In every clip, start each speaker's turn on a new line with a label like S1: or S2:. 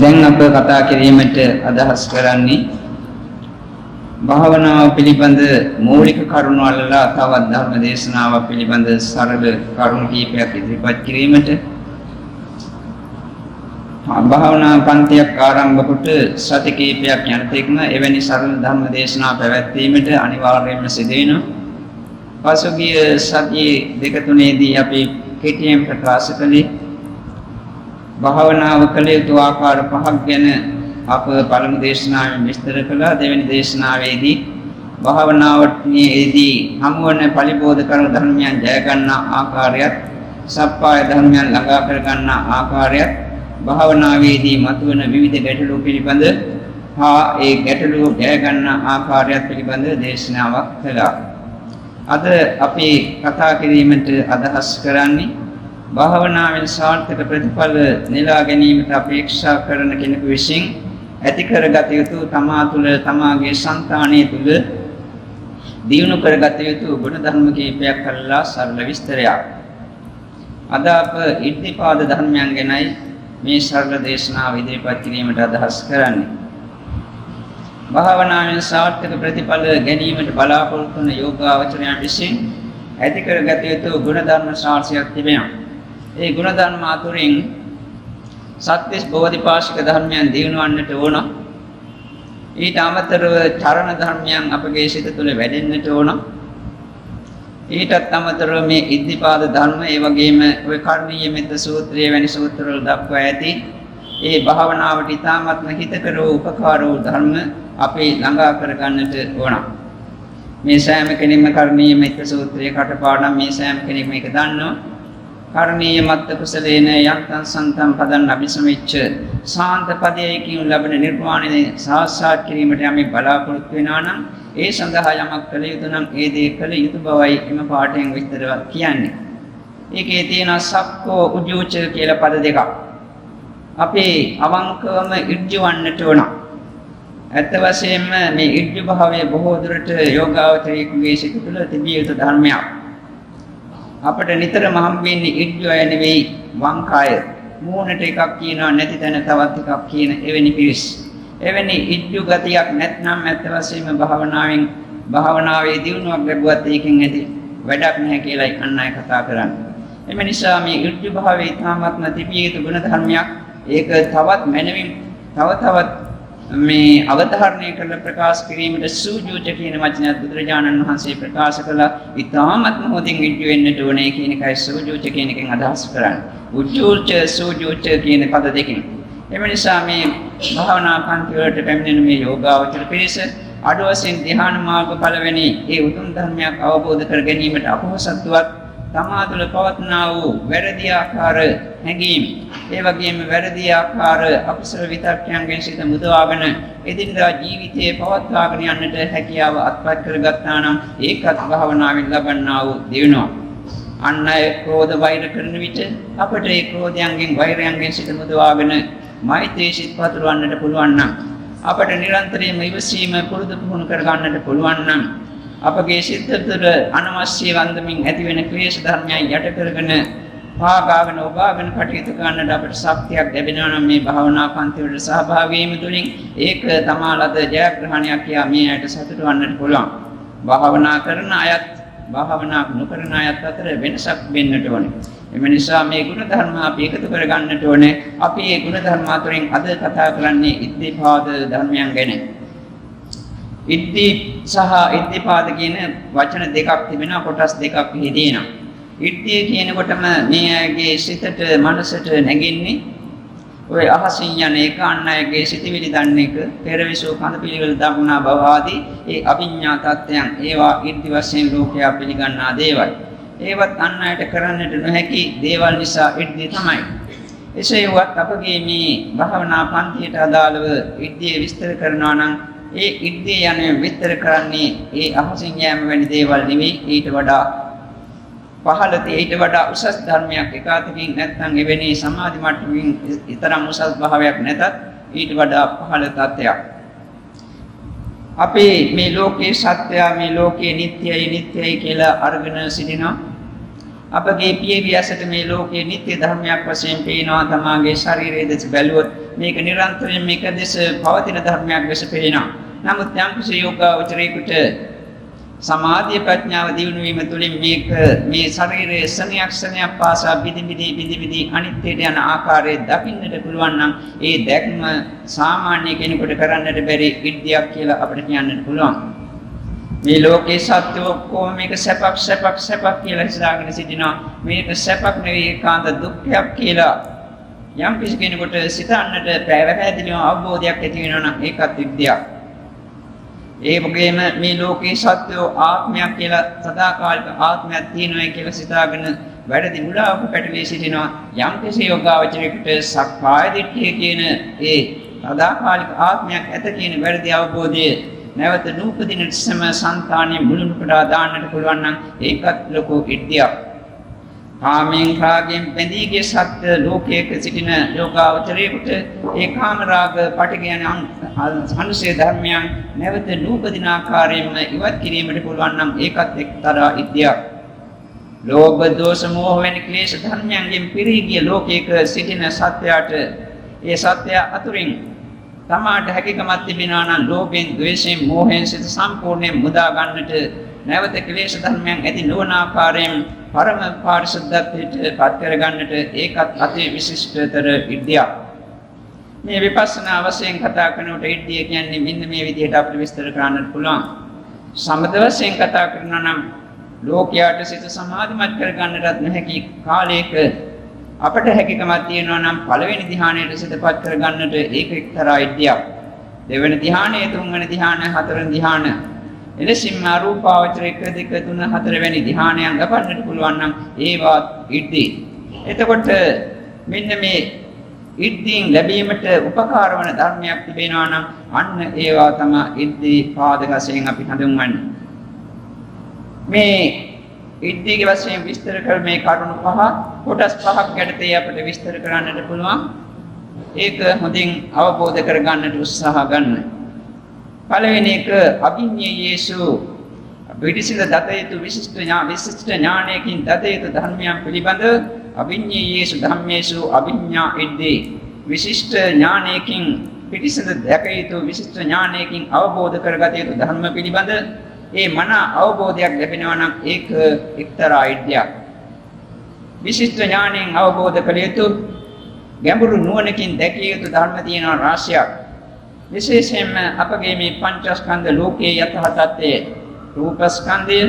S1: දැන් අප කතා කිරීමට අදහස් කරන්නේ භාවනාව පිළිබඳ මූලික කරුණු අල්ලලා තවත් ධර්ම දේශනාවක් පිළිබඳ සරල කරුණු කීපයක් ඉදිරිපත් කිරීමට භාවනා පන්තියක් ආරම්භ කොට සති කීපයක් යනතෙක්ම එවැනි සරල ධර්ම දේශනා පැවැත්වීමට අනිවාර්යයෙන්ම සිදු වෙනවා. පසුගිය සතියේ දෙක තුනේදී අපි කෙටියෙන් ප්‍රකාශ කළේ භාවනාව කළ යුතු ආකාර පහක් ගැන අප පළමු දේශනාවෙන් විස්තර කළා. දෙවෙනි දේශනාවේදී භාවනාවේදී හමුවන පරිබෝධ කරන ධර්මයන් ජය ගන්න ආකාරයත් සප්පාය ධර්මයන් ළඟා කර ගන්න ආකාරයත් භාවනාවේදී මතුවන විවිධ ගැටලු පිළිබඳ හා ඒ ගැටලු ජය ගන්න ආකාරයත් පිළිබඳ දේශනාවක් කළා. අද අපි කතා කිරීමට අදහස් කරන්නේ භාවනාවෙන් සාර්ථක ප්‍රතිඵල නෙලා ගැනීමට අපේක්ෂා කරන කෙනෙකු විසින් ඇති කරගත යුතු තමා තුළ තමාගේ సంతානයේ තුළ දියුණු කරගත යුතු ගුණ ධර්ම කීපයක් කරලා සරල විස්තරයක්. අද අප ඉද්ධිපාද ධර්මයන් ගැනයි මේ සරල දේශනාව ඉදිරිපත් කිරීමට අදහස් කරන්නේ. භාවනාවෙන් සාර්ථක ප්‍රතිඵල ගැනීමට බලාපොරොත්තු වන යෝගාවචරයන් විසින් ඇති කරගත යුතු ගුණ ධර්ම ශාස්ත්‍රයක් තිබෙනවා. ඒ ගුණ ධර්ම අතුරින් සත්‍විස් බෝධිපාශික ධර්මයන් දිනවන්නට ඕන. ඊට අමතරව චරණ ධර්මයන් අපගේ සිත තුළ වැඩෙන්නට ඕන. ඊටත් අමතරව මේ ඉද්ධිපාද ධර්ම ඒ වගේම ඔය කර්ණීය මෙත්ත සූත්‍රයේ වැනි සූත්‍රවල දක්වා ඇති ඒ භාවනාවට ඉතාමත්ම හිතකර වූ උපකාර වූ ධර්ම අපි ළඟා කර ගන්නට ඕන. මේ සෑම කෙනෙක්ම කර්ණීය මෙත්ත සූත්‍රයේ කටපාඩම් මේ සෑම කෙනෙක්ම ඒක දන්නවා. කර්ණීය මත්ත කුසලේන යක්තං සන්තං පදං අபிසමිච්ච සාන්ත පදයකින් ලැබෙන නිර්වාණය සාක්ෂාත් කිරීමට යමි බලාපොරොත්තු වෙනවා නම් ඒ සඳහා යමක් කළ යුතු නම් ඒ දේ කළ යුතු බවයි එම පාඩයෙන් විස්තරවත් කියන්නේ. ඒකේ තියෙන සක්කෝ උජුච කියලා පද දෙකක්. අපි අවංකවම ඉර්ජුවන්නට ඕන. ඇත්ත වශයෙන්ම මේ ඉර්ජු භාවය බොහෝ දුරට යෝගාවචරයේ සිත තුළ තිබිය යුතු ධර්මයක්. අපිට නිතරම හම්බෙන්නේ ඉර්ජුය නෙවෙයි වංකාය. මූණට එකක් කියනවා නැති තැන තවත් එකක් කියන එවැනි පිරිස්. එවැනි ඉර්ජු ගතියක් නැත්නම් ඇත්ත වශයෙන්ම භාවනාවේ දියුණුවක් ලැබුවත් ඒකෙන් ඇති වැඩක් නැහැ කියලායි අන් අය කතා කරන්නේ. එම නිසා මේ ඉර්ජු භාවයේ තාමත්ම තිබිය යුතු ගුණ ධර්මයක්. ඒක තවත් මැනවින් තවත් මේ අවධාරණය කරලා ප්‍රකාශ කිරීමට සූජුච කියන වචනයත් බුදුරජාණන් වහන්සේ ප්‍රකාශ කළා. ඊටාත්ම හොඳින් ඉජ්ජු වෙන්නට ඕනේ කියන එකයි සූජුච කියන එකෙන් අදහස් කරන්නේ. උජ්ජුච සූජුච කියන පද දෙකෙන්. එම නිසා මේ භාවනා පන්ති වලට පැමිණෙන මේ යෝගාවචර පිරිස අඩු වශයෙන් ධ්‍යාන මාර්ග පළවෙනි ඒ උතුම් ධර්මයක් අවබෝධ කර ගැනීමට අපොහසත්වත් තමා තුළ පවත්නා වූ වැරදි ආකාර හැඟීම් ඒ වගේම වැරදි ආකාර අපසර විතර්කයන්ගෙන් සිත මුදවාගෙන එදිනදා ජීවිතයේ පවත්වාගෙන යන්නට හැකියාව අත්පත් කරගත්තා නම් ඒකත් භාවනාවෙන් ලබන්නා වූ දියුණුව. අන් අය ක්‍රෝධ වෛර කරන විට අපට ඒ ක්‍රෝධයන්ගෙන් වෛරයන්ගෙන් සිත මුදවාගෙන මෛත්‍රී සිත් පතුරවන්නට පුළුවන් නම් අපට නිරන්තරයෙන්ම ඉවසීම පුරුදු පුහුණු කර ගන්නට පුළුවන් නම් අපගේ සිත තුළ අනවශ්‍ය වන්දමින් ඇතිවෙන ක්ලේශ ධර්මයන් යට කරගෙන පාගාගෙන ඔබාගෙන කටයුතු කරන්නට අපට ශක්තියක් ලැබෙනවා නම් මේ භාවනා පන්ති වලට සහභාගී වීම තුළින් ඒක තමාලද ජයග්‍රහණයක් කියා මේ අයට සතුටු වන්නට පුළුවන්. භාවනා කරන අයත් භාවනා නොකරන අයත් අතර වෙනසක් වෙන්නට ඕනේ. එම නිසා මේ ගුණ ධර්ම අපි එකතු කර ගන්නට ඕනේ. අපි මේ ගුණ ධර්ම අතරින් අද කතා කරන්නේ ඉද්ධිපාද ධර්මයන් ගැන. ඉද්ධි සහ ඉද්ධිපාද කියන වචන දෙකක් තිබෙනවා, කොටස් දෙකක් හිදීනවා. ඉද්ධිය කියනකොටම මේ අයගේ සිතට මනසට නැගෙන්නේ ඔය අහසින් යන එක, අන් අයගේ සිතිවිලි දන්න එක, පෙරවිසු කඳ පිළිවෙල දක්නා බව ආදී ඒ අවිඤ්ඤා තත්ත්වයන් ඒවා ඉද්ධි වශයෙන් ලෝකයා පිළිගන්නා දේවල්. ඒවත් අන් අයට කරන්නට නොහැකි දේවල් නිසා ඉද්ධිය තමයි. එසේ වුවත් අපගේ මේ භාවනා පන්තියට අදාළව ඉද්ධිය විස්තර කරනවා නම් ඒ ඉද්ධිය යන විස්තර කරන්නේ ඒ අහසින් යෑම වැනි දේවල් නෙවෙයි, ඊට වඩා පහළදී ඊට වඩා උසස් ධර්මයක් එකාතකින් නැත්නම් එවැනි සමාධි මට්ටමකින් ඊතරම් උසස් භාවයක් නැතත් ඊට වඩා පහළ තත්ත්වයක්. අපි මේ ලෝකේ සත්‍යය, මේ ලෝකේ නිට්ටයයි කියලා අරගෙන සිටිනවා. අපගේ පියවි ඇසට මේ ලෝකයේ නිත්‍ය ධර්මයක් වශයෙන් පේනවා. තමාගේ ශරීරයේ දෙස බැලුවොත් මේක නිරන්තරයෙන් මේක දෙස පවතින ධර්මයක් ලෙස පේනවා. නමුත් යම් කිසි යෝගාවචරයකට සමාධිය ප්‍රඥාව දියුණු වීම තුළින් මේ ශරීරයේ සනයක් පාසා බිදි අනිත්‍යයට යන ආකාරය දකින්නට පුළුවන් නම් ඒ දැක්ම සාමාන්‍ය කෙනෙකුට කරන්නට බැරි ඉද්ධියක් කියලා අපිට කියන්නට පුළුවන්. මේ ලෝකේ සත්‍ය ඔක්කොම මේක සැපක් කියලා හිතාගෙන සිටිනවා. මේක සැපක් නෙවෙයි ඒකාන්ත දුක්ඛයක් කියලා යම් කිසි කෙනෙකුට සිතන්නට පැහැදිලිව අවබෝධයක් ඇති වෙනවා නම් ඒකත් ඉද්ධියක්. ඒ වගේම මේ ලෝකේ සත්‍ය ආත්මයක් කියලා සදාකාලික ආත්මයක් තියෙනවා කියලා සිතාගෙන වැඩි මුලාවක පැටලී සිටිනවා. යම් කිසි යෝගාවචරයකට සක්කාය දිට්ඨිය කියන ඒ සදාකාලික ආත්මයක් ඇත කියන වැරදි අවබෝධය නැවත නූපදින සම සංතානයේ මුලින්ම පඩා දාන්නට පුළුවන් නම් ඒකත් ලොකු ඉද්ධියක්. කාමෙන් රාගෙන් බැඳී ගිය සත්‍ය ලෝකයක සිටින යෝගාවචරයේකට ඒ කාම රාග පටිඝයන් අනුසේ ධර්මයන් නැවත නූපදින ආකාරයෙන්ම ඉවත් කිරීමට පුළුවන් නම් ඒකත් එක්තරා ඉද්ධියක්. ලෝභ දෝෂ මෝහ වැනි ක්ලේශ ධර්මයන්ගෙන් පිරී ගිය ලෝකයක සිටින සත්‍යයට ඒ සත්‍ය අතුරින් තමාට හැකියාවක් තිබෙනවා නම් ලෝභයෙන් ද්වේෂයෙන් මෝහයෙන් සිත සම්පූර්ණයෙන් මුදා ගන්නට නැවත ක්ලේශ ධර්මයන් ඇති නොවන ආකාරයෙන් පරම පාරිශුද්ධත්වයට පත් කර ගන්නට ඒකත් අති විශිෂ්ටතර ඉද්ධියක්. මේ විපස්සනා වශයෙන් කතා කරනකොට ඉද්ධිය කියන්නේ මෙන්න මේ විදිහට අපිට විස්තර කරන්නත් පුළුවන්. සමත වශයෙන් කතා කරනවා නම් ලෝකයට සිත සමාධිමත් කර ගන්නටත් නොහැකි කාලයක අපට හැකියාවක් තියෙනවා නම් පළවෙනි ධ්‍යානයේ සිතපත් කර ගන්නට ඒක එක්තරා ඉද්ධියක්. දෙවෙනි ධ්‍යානය, තුන්වෙනි ධ්‍යානය, හතරවෙනි ධ්‍යානය එලෙසින්ම අරූපාවචර 1 2 3 4 වැනි ධ්‍යානයන් ලබන්නට පුළුවන් නම් ඒවත් ඉද්ධි. එතකොට මෙන්න මේ ඉද්ධියෙන් ලැබීමට උපකාර වන ධර්මයක් තිබෙනවා නම් අන්න ඒවා තමයි ඉද්ධි පාදක වශයෙන් අපි හඳුන්වන්නේ. මේ ඉද්ධිගේ වශයෙන් විස්තර කර මේ කරුණු පහ කොටස් පහක් යටතේ අපිට විස්තර කරන්නට පුළුවන්. ඒක හොඳින් අවබෝධ කරගන්නට උත්සාහ ගන්න. පළවෙනි එක අභිඤ්ඤේයේසු පිරිසිදු දත යුතු විශිෂ්ට ඥානයකින් දත යුතු ධර්මයන් පිළිබඳ අභිඤ්ඤේයේසු ධම්මේසු අභිඤ්ඤා ඉද්ධි විශිෂ්ට ඥානයකින් පිරිසිදු දැක යුතු විශිෂ්ට ඥානයකින් අවබෝධ කරගත යුතු ධර්ම පිළිබඳ ඒ මන අවබෝධයක් ලැබෙනවා නම් ඒක එක්තරා ඉද්ධියක්. විශිෂ්ට ඥානයෙන් අවබෝධ කළ යුතු ගැඹුරු නුවණකින් දැකිය යුතු ධර්ම තියෙනවා රාශියක්. විශේෂයෙන්ම අපගේ මේ පංචස්කන්ධ ලෝකයේ යථා තත්ත්වය රූපස්කන්ධය,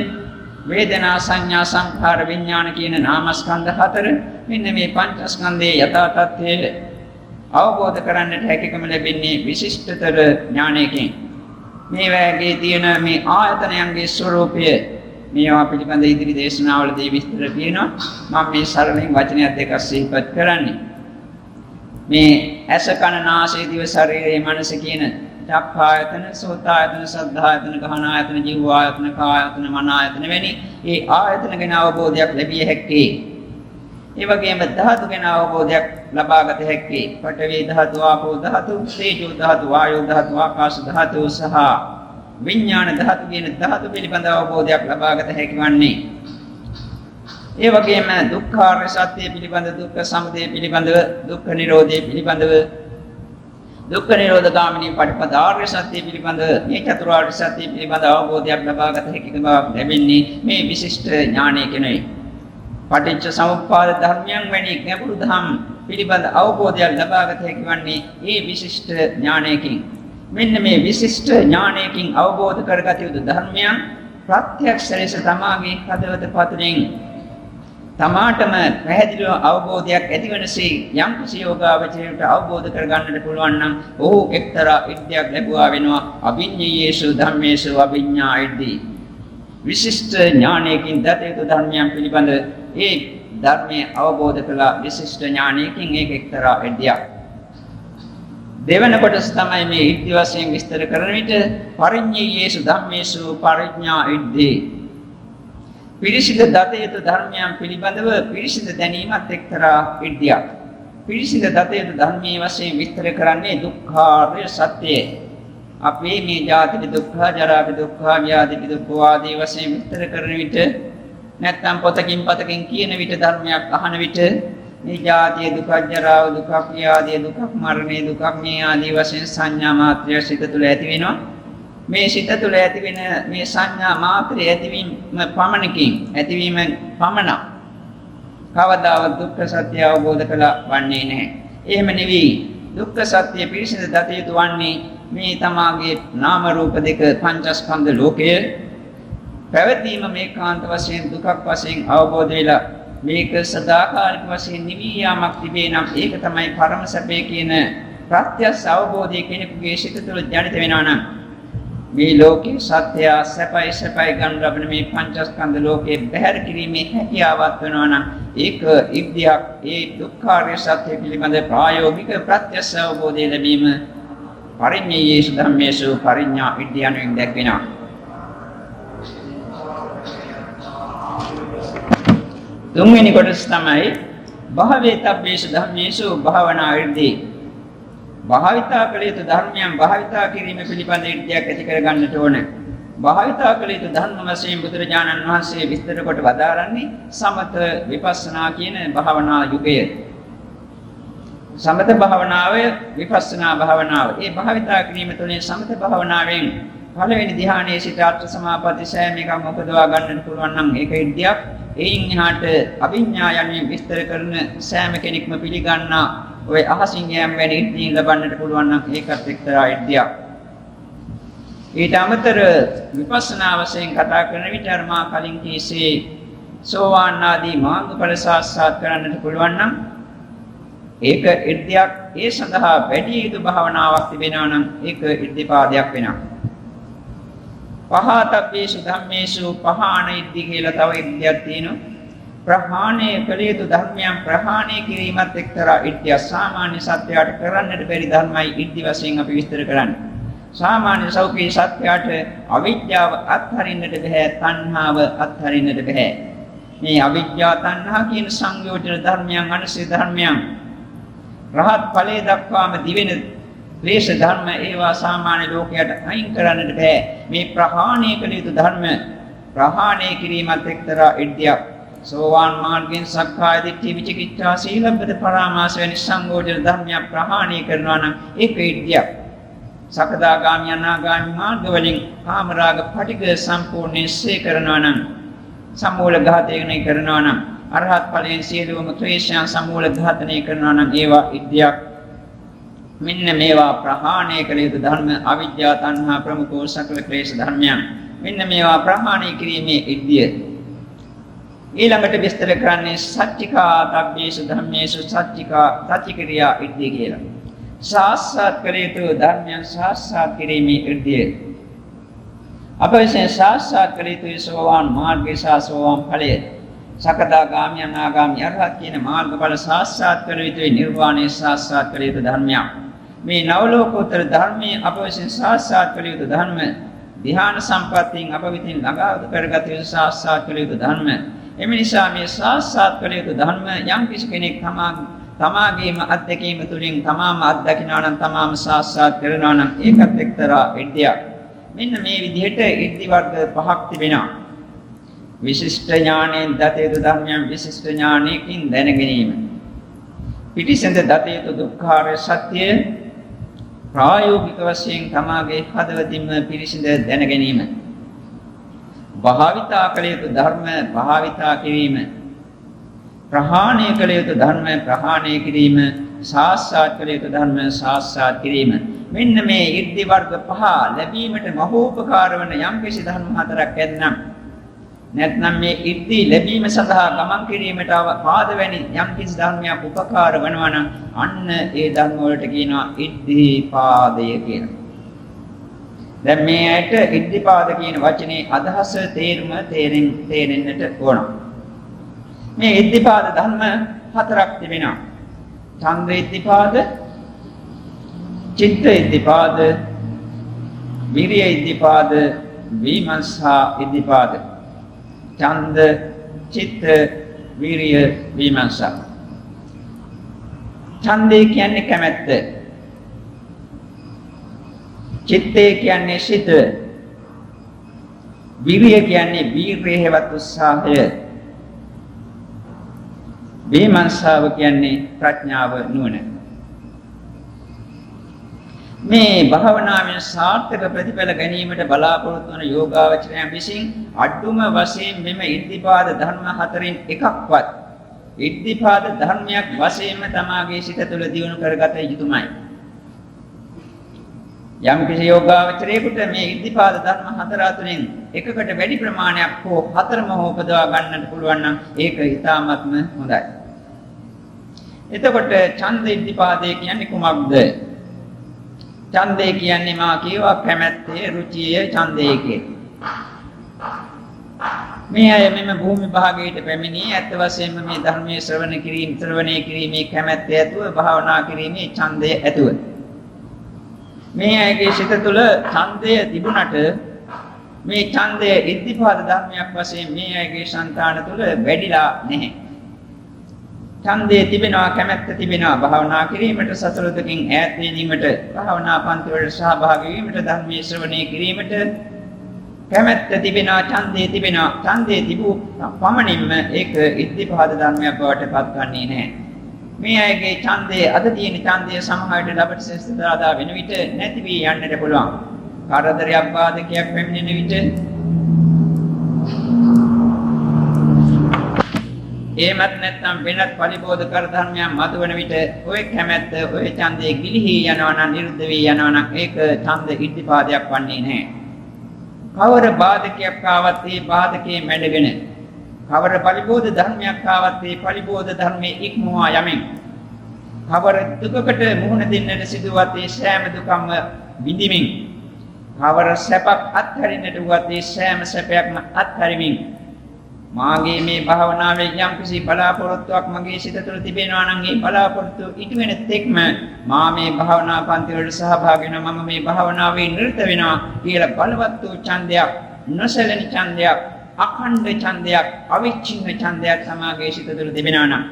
S1: වේදනා සංඥා සංඛාර විඥාන කියන නාමස්කන්ධ හතර මෙන්න මේ පංචස්කන්ධයේ යථා තත්ත්වය අවබෝධ කරගන්නට හැකියාව ලැබෙන්නේ විශිෂ්ටතර ඥානයකින්. මේ වගේ තියෙන මේ ආයතනයන්ගේ ස්වરૂපය මේවා පිළිබඳ ඉදිරි දේශනාවලදී විස්තර කියනවා. මම මේ සරලයෙන් වචනයක් දෙකක් සිහිපත් කරන්නේ. මේ ඇස කන නාසය දිව ශරීරය මනස කියන චක්ඛායතන, සෝතායතන, සද්ධායතන, ගහනායතන, ජීවායතන, කායතන, මනායතන වැනි මේ ආයතන ගැන අවබෝධයක් ලැබිය හැක්කේ. ඒ වගේම ධාතු ගැන අවබෝධයක් ලබාගත හැක්කේ. පඨවි ධාතු, ආපෝ ධාතු, තේජෝ ධාතු, වායෝ ධාතු, ආකාශ ධාතු සහ විඥාන ධාතු කියන ධාතු පිළිබඳ අවබෝධයක් ලබාගත හැකි වන්නේ. ඒ වගේම දුක්ඛාර්ය සත්‍ය පිළිබඳ, දුක්ඛ සමුදය පිළිබඳව, දුක්ඛ නිරෝධය පිළිබඳව, දුක්ඛ නිරෝධ ගාමිනී පටිපදාර්ය සත්‍ය පිළිබඳ, මේ චතුරාර්ය සත්‍ය පිළිබඳ අවබෝධයක් ලබාගත හැකි බව ලැබෙන්නේ මේ විශිෂ්ට ඥානයකිනුයි. පටිච්ච සමුප්පාද ධර්මයන් වැනි ගැඹුරු ධම් පිළිබඳ අවබෝධයක් ලබාගත හැකි වන්නේ මේ විශිෂ්ට ඥානයකින්. මෙන්න මේ විශිෂ්ට ඥානයකින් අවබෝධ කරගත යුතු ධර්මයන් ප්‍රත්‍යක්ෂ ලෙස තමාගේ හදවත පතුලෙන් තමාටම පැහැදිලිව අවබෝධයක් ඇතිවනසේ යම් කිසි යෝගාවචරයට අවබෝධ කරගන්නට පුළුවන් නම් ඔහු එක්තරා ඉද්ධියක් ලැබුවා වෙනවා. අභිඤ්ඤේයේසු ධම්මේසු අභිඤ්ඤා ඉද්ධි. විශිෂ්ට ඥානයකින් දත යුතු ධර්මයන් පිළිබඳ ඒ ධර්මයේ අවබෝධ කළ විශිෂ්ට ඥානයකින් ඒක එක්තරා ඉද්ධියක්. දෙවන කොටස තමයි මේ ඉද්ධි වශයෙන් විස්තර කරන විට පරිඤ්ඤේයේසු ධම්මේසු පරිඥා ඉද්ධි. පිරිසිදු දත යුතු ධර්මයන් පිළිබඳව පිරිසිදු දැනීමත් එක්තරා ඉද්ධියක්. පිරිසිදු දත යුතු ධර්මයේ වශයෙන් විස්තර කරන්නේ දුක්ඛාර්ය සත්‍යය. අපේ මේ ජාති දුක්ඛ, ජරා දුක්ඛ, ව්‍යාධි දුක්ඛ ආදී වශයෙන් විස්තර කරන විට නැත්නම් පොතකින් කියන විට ධර්මයක් අහන විට මේ ජාතිය දුක, ජරාව දුක, ව්‍යාධිය දුක, මරණය දුක මේ ආදී වශයෙන් සංඥා මාත්‍රය සිත තුළ ඇති වෙනවා. මේ සිත තුළ ඇති වෙන මේ සංඥා මාත්‍රය ඇතිවීම පමණකින් ඇතිවීම පමණ කවදාවත් දුක්ඛ සත්‍ය අවබෝධ කළා වන්නේ නැහැ. එහෙම නෙවෙයි. දුක්ඛ සත්‍ය පිරිසිදු දත යුතු වන්නේ මේ තමාගේ නාම රූප දෙක පංචස්කන්ධ ලෝකය පැවතීම මේකාන්ත වශයෙන් දුකක් වශයෙන් අවබෝධ වෙලා මේක සදාකාලික වශයෙන් නිවී යාමක් තිබේ නම් ඒක තමයි පරම සැපේ කියන ප්‍රත්‍යක්ෂ අවබෝධය කෙනෙකුගේ සිත තුළ ජනිත වෙනවා නම් මේ ලෝකේ සත්‍ය සැපයි සැපයි ගන්න ලබන මේ පංචස්කන්ධ ලෝකේ බැහැර කිරීමේ හැකියාවක් වෙනවා නම් ඒක ඉබ්දියක් ඒ දුක්ඛාරය සත්‍ය පිළිබඳ ප්‍රායෝගික ප්‍රත්‍යක්ෂ අවබෝධය ලැබීම පරිඤ්ඤයේසු ධම්මේසු පරිඤ්ඤා විද්‍යාවෙන් දැක්වෙනවා. තුන්වෙනි කොටස තමයි භාවේතබ්බේසු ධම්මේසු භාවනා විද්‍යාව. භාවිතා කළ යුතු ධර්මයන් භාවිතා කිරීම පිළිබඳ ඉර්ධියක් ඇති කර ගන්නට ඕන. භාවිතා කළ යුතු ධර්ම වශයෙන් බුදුරජාණන් වහන්සේ විස්තර කොට වදාරන්නේ සමත විපස්සනා කියන භාවනා යුගය. සමත භාවනාව විපස්සනා භාවනාව. මේ භාවිතා කිරීම තුළින් සමත භාවනාවෙන් පළවෙනි ධ්‍යානයේ සිට අර්ථ සමාපatti සෑම එකම උපදවා ගන්නට පුළුවන් නම් ඒක ඉර්ධියක්. එයින් එහාට අභිඥා යන්නේ විස්තර කරන සෑම කෙනෙක්ම පිළිගන්නා ඔය අහසින් යෑම වැනි ඉර්ධීන් ලබන්නට පුළුවන් නම් ඒකත් එක්තරා ඉර්ධියක්. ඊට අමතර විපස්සනා වශයෙන් කතා කරන විට අර මා කලින් කීසේ සෝවාන් ආදී මාර්ගඵල සාක්ෂාත් කරන්නට පුළුවන් නම් ඒක ඉර්ධියක්. ඒ සඳහා වැඩි යුතු භාවනාවක් තිබෙනවා නම් ඒක ඉර්ධිපාදයක් වෙනවා. පහතබ්බේසු ධම්මේසු පහාන ඉර්ධි කියලා තව ඉර්ධියක් තියෙනවා. ප්‍රහාණය කළ යුතු ධර්මයන් ප්‍රහාණය කිරීමත් එක්තරා ඉර්ධිය. සාමාන්‍ය සත්‍යයට කරන්නට බැරි ධර්මයි ඉර්ධි වශයෙන් අපි විස්තර කරන්නේ. සාමාන්‍ය සෞඛ්‍ය සත්‍යයට අවිද්‍යාව අත්හරින්නට බෑ, තණ්හාව අත්හරින්නට බෑ. මේ අවිද්‍යාව තණ්හා කියන සංයෝජන ධර්මයන් අනිසි ධර්මයන් රහත් ඵලයේ දක්වාම දිවෙන ක්ලේශ ධර්ම ඒවා සාමාන්‍ය ලෝකයට අයින් කරන්නට බෑ. මේ ප්‍රහාණය කළ යුතු ධර්ම ප්‍රහාණය කිරීමත් එක්තරා ඉර්ධියක්. සෝවාන් මාර්ගයෙන් සක්කාය දිට්ඨි විචිකිච්ඡා සීලබ්බත පරාමාස වැනි සංයෝජන ධර්මයන් ප්‍රහාණය කරනවා නම් ඒක ඉර්ධියක්. සකදාගාමී අනාගාමී මාර්ගවලින් කාමරාග පටිඝ සම්පූර්ණයෙන් සේ කරනවා නම් සමූල ඝාතනය කරනවා නම් අරහත් ඵලයෙන් සියලුම ක්ලේශයන් සමූල ඝාතනය කරනවා නම් ඒවා ඉර්ධියක්. මෙන්න මේවා ප්‍රහාණය කළ යුතු ධර්ම අවිද්‍යාව තණ්හා ප්‍රමුඛ සකල ක්ලේශ ධර්මයන්. මෙන්න මේවා ප්‍රහාණය කිරීමේ ඉර්ධිය. ඊළඟට විස්තර කරන්නේ සච්චිකා තබ්බේසු ධම්මේසු සච්චිකිරියා ඉර්ධිය කියලා. සාස්සාත් කළ යුතු ධර්මයන් සාස්සාත් කිරීමේ ඉර්ධිය. අප විසින් සාස්සාත් කළ යුතු සෝවාන් මාර්ගයේ සෝවාන් ඵලය. සකදාගාමී අනාගාමී අරහත් කියන මාර්ගඵල සාස්සාත් කළ යුතු නිර්වාණය සාස්සාත් කළ යුතු ධර්මයන්. මේ නවලෝකෝත්තර ධර්මයේ අප විසින් සාස්සාත් කළ යුතු ධර්ම ධ්‍යාන සම්පත්තියෙන් අප විසින් ළඟා කරගත යුතු සාස්සාත් කළ යුතු ධර්ම. එම නිසා මේ සාස්සාත් කළ යුතු ධර්ම යම් කිසි කෙනෙක් තමාගේම අත්දැකීම තුළින් තමාම අත්දකිනවා නම් තමාම සාස්සාත් කරනවා නම් ඒකත් එක්තරා ඉර්ධියක්. මෙන්න මේ විදිහට ඉර්ධි වර්ග පහක් තිබෙනවා. විශිෂ්ට ඥාණයෙන් දත යුතු ධර්මයන් විශිෂ්ට ඥාණයකින් දැන ගැනීම. පිටිසඳ දත යුතු දුක්ඛාරය සත්‍ය ප්‍රායෝගික වශයෙන් තමාගේ හදවතින්ම පිරිසිඳ දැන ගැනීම. භාවිතා කළ යුතු ධර්ම භාවිතා කිරීම. ප්‍රහාණය කළ යුතු ධර්ම ප්‍රහාණය කිරීම. සාස්සාත් කළ යුතු ධර්ම සාස්සාත් කිරීම. මෙන්න මේ ඉර්ධි වර්ග පහ ලැබීමට මහෝපකාර වන යම්කිසි ධර්ම හතරක් ඇතනම් නැත්නම් මේ ඉර්ධි ලැබීම සඳහා ගමන් කිරීමට පාදවැනි යම්කිසි ධර්මයක් උපකාර වෙනවා නම් අන්න ඒ ධර්ම වලට කියනවා ඉර්ධිපාදය කියලා. දැන් මේ ඇයට ඉර්ධිපාද කියන වචනේ අදහස තේරුම තේරෙන්නට ඕන. මේ ඉර්ධිපාද ධර්ම හතරක් තිබෙනවා. ඡන්ද ඉර්ධිපාද, චිත්ත ඉර්ධිපාද, විරිය ඉර්ධිපාද, විමර්ශා ඉර්ධිපාද. ඡන්ද, චිත්ත, විරිය, විමර්ශා. ඡන්දේ කියන්නේ කැමැත්ත. චිත්තේ කියන්නේ සිත. විරිය කියන්නේ වීර්යය හෙවත් උත්සාහය. විමර්ශාව කියන්නේ ප්‍රඥාව නුවණ. මේ භාවනාවෙන් සාර්ථක ප්‍රතිඵල ගැනීමට බලාපොරොත්තු වන යෝගාවචරයන් විසින් අඩුම වශයෙන් මෙම ඉද්ධිපාද ධර්ම හතරෙන් එකක්වත් ඉද්ධිපාද ධර්මයක් වශයෙන්ම තමාගේ සිත තුළ දියුණු කරගත යුතුමයි. යම් කිසි යෝගාවචරයෙකුට මේ ඉද්ධිපාද ධර්ම හතර අතරින් එකකට වැඩි ප්‍රමාණයක් හෝ හතරම හෝ උපදවා ගන්නට පුළුවන් නම් ඒක ඉතාමත්ම හොඳයි. එතකොට ඡන්ද ඉද්ධිපාදේ කියන්නේ කුමක්ද? ඡන්දේ කියන්නේ මා කියවා කැමැත්තේ රුචිය ඡන්දේ කියන්නේ. මේ අය මෙම භූමි භාගයට පැමිණි ඇත්ත වශයෙන්ම මේ ධර්මයේ ශ්‍රවණය කිරීමේ කැමැත්ත ඇතුව භාවනා කිරීමේ ඡන්දය ඇතුව මේ අයගේ සිත තුළ ඡන්දය තිබුණට මේ ඡන්දය ඉද්ධිපාද ධර්මයක් වශයෙන් මේ අයගේ సంతාන තුළ වැඩිලා නැහැ. ඡන්දේ තිබෙනවා කැමැත්ත තිබෙනවා භාවනා කිරීමට සසල දුකින් ඈත් වීමට භාවනා පන්ති වලට සහභාගී වීමට ධර්මයේ ශ්‍රවණය කිරීමට කැමැත්ත තිබෙනවා ඡන්දේ තිබෙනවා ඡන්දේ තිබු පමණින්ම ඒක ඉද්ධිපාද ධර්මයක් බවට පත්වන්නේ නැහැ. මේ අයගේ ඡන්දේ අද තියෙන ඡන්දය සමහරවිට ලබට ශ්‍රේෂ්ඨතාවදා වෙන විට නැති වී යන්නට පුළුවන්. කරදරයක් බාධකයක් පැමිණෙන විට එහෙමත් නැත්නම් වෙනත් පරිබෝධ කර ධර්මයන් මතුවන විට ඔය කැමැත්ත ඔය ඡන්දේ ගිලිහි යනවා නම් නිරුද්ධ වී යනවා නම් ඒක ඡන්ද ඉද්ධිපාදයක් වන්නේ නැහැ. කවර බාධකයක් ආවත් ඒ බාධකේ මැඩගෙන කවර පරිබෝධ ධර්මයක් ආවත් ඒ පරිබෝධ ධර්මයේ ඉක්මවා යමින් කවර දුකකට මුහුණ දෙන්නට සිදුවත් ඒ සෑම දුකම විඳිමින් කවර සැපක් අත්හරින්නට වුවත් ඒ සෑම සැපයක්ම අත්හරිමින් මාගේ මේ භාවනාවේ යම් කිසි බලාපොරොත්තුවක් මගේ සිත තුළ තිබෙනවා නම් ඒ බලාපොරොත්තු ඉටු වෙන තෙක්ම මා මේ භාවනා පන්ති වලට සහභාගී වෙනවා මම මේ භාවනාවේ නිරත වෙනවා කියලා බලවත් වූ ඡන්දයක් නොසැලෙන ඡන්දයක් අඛණ්ඩ ඡන්දයක් අවිච්ඡින්න ඡන්දයක් සමාගයේ සිත තුළ තිබෙනවා නම්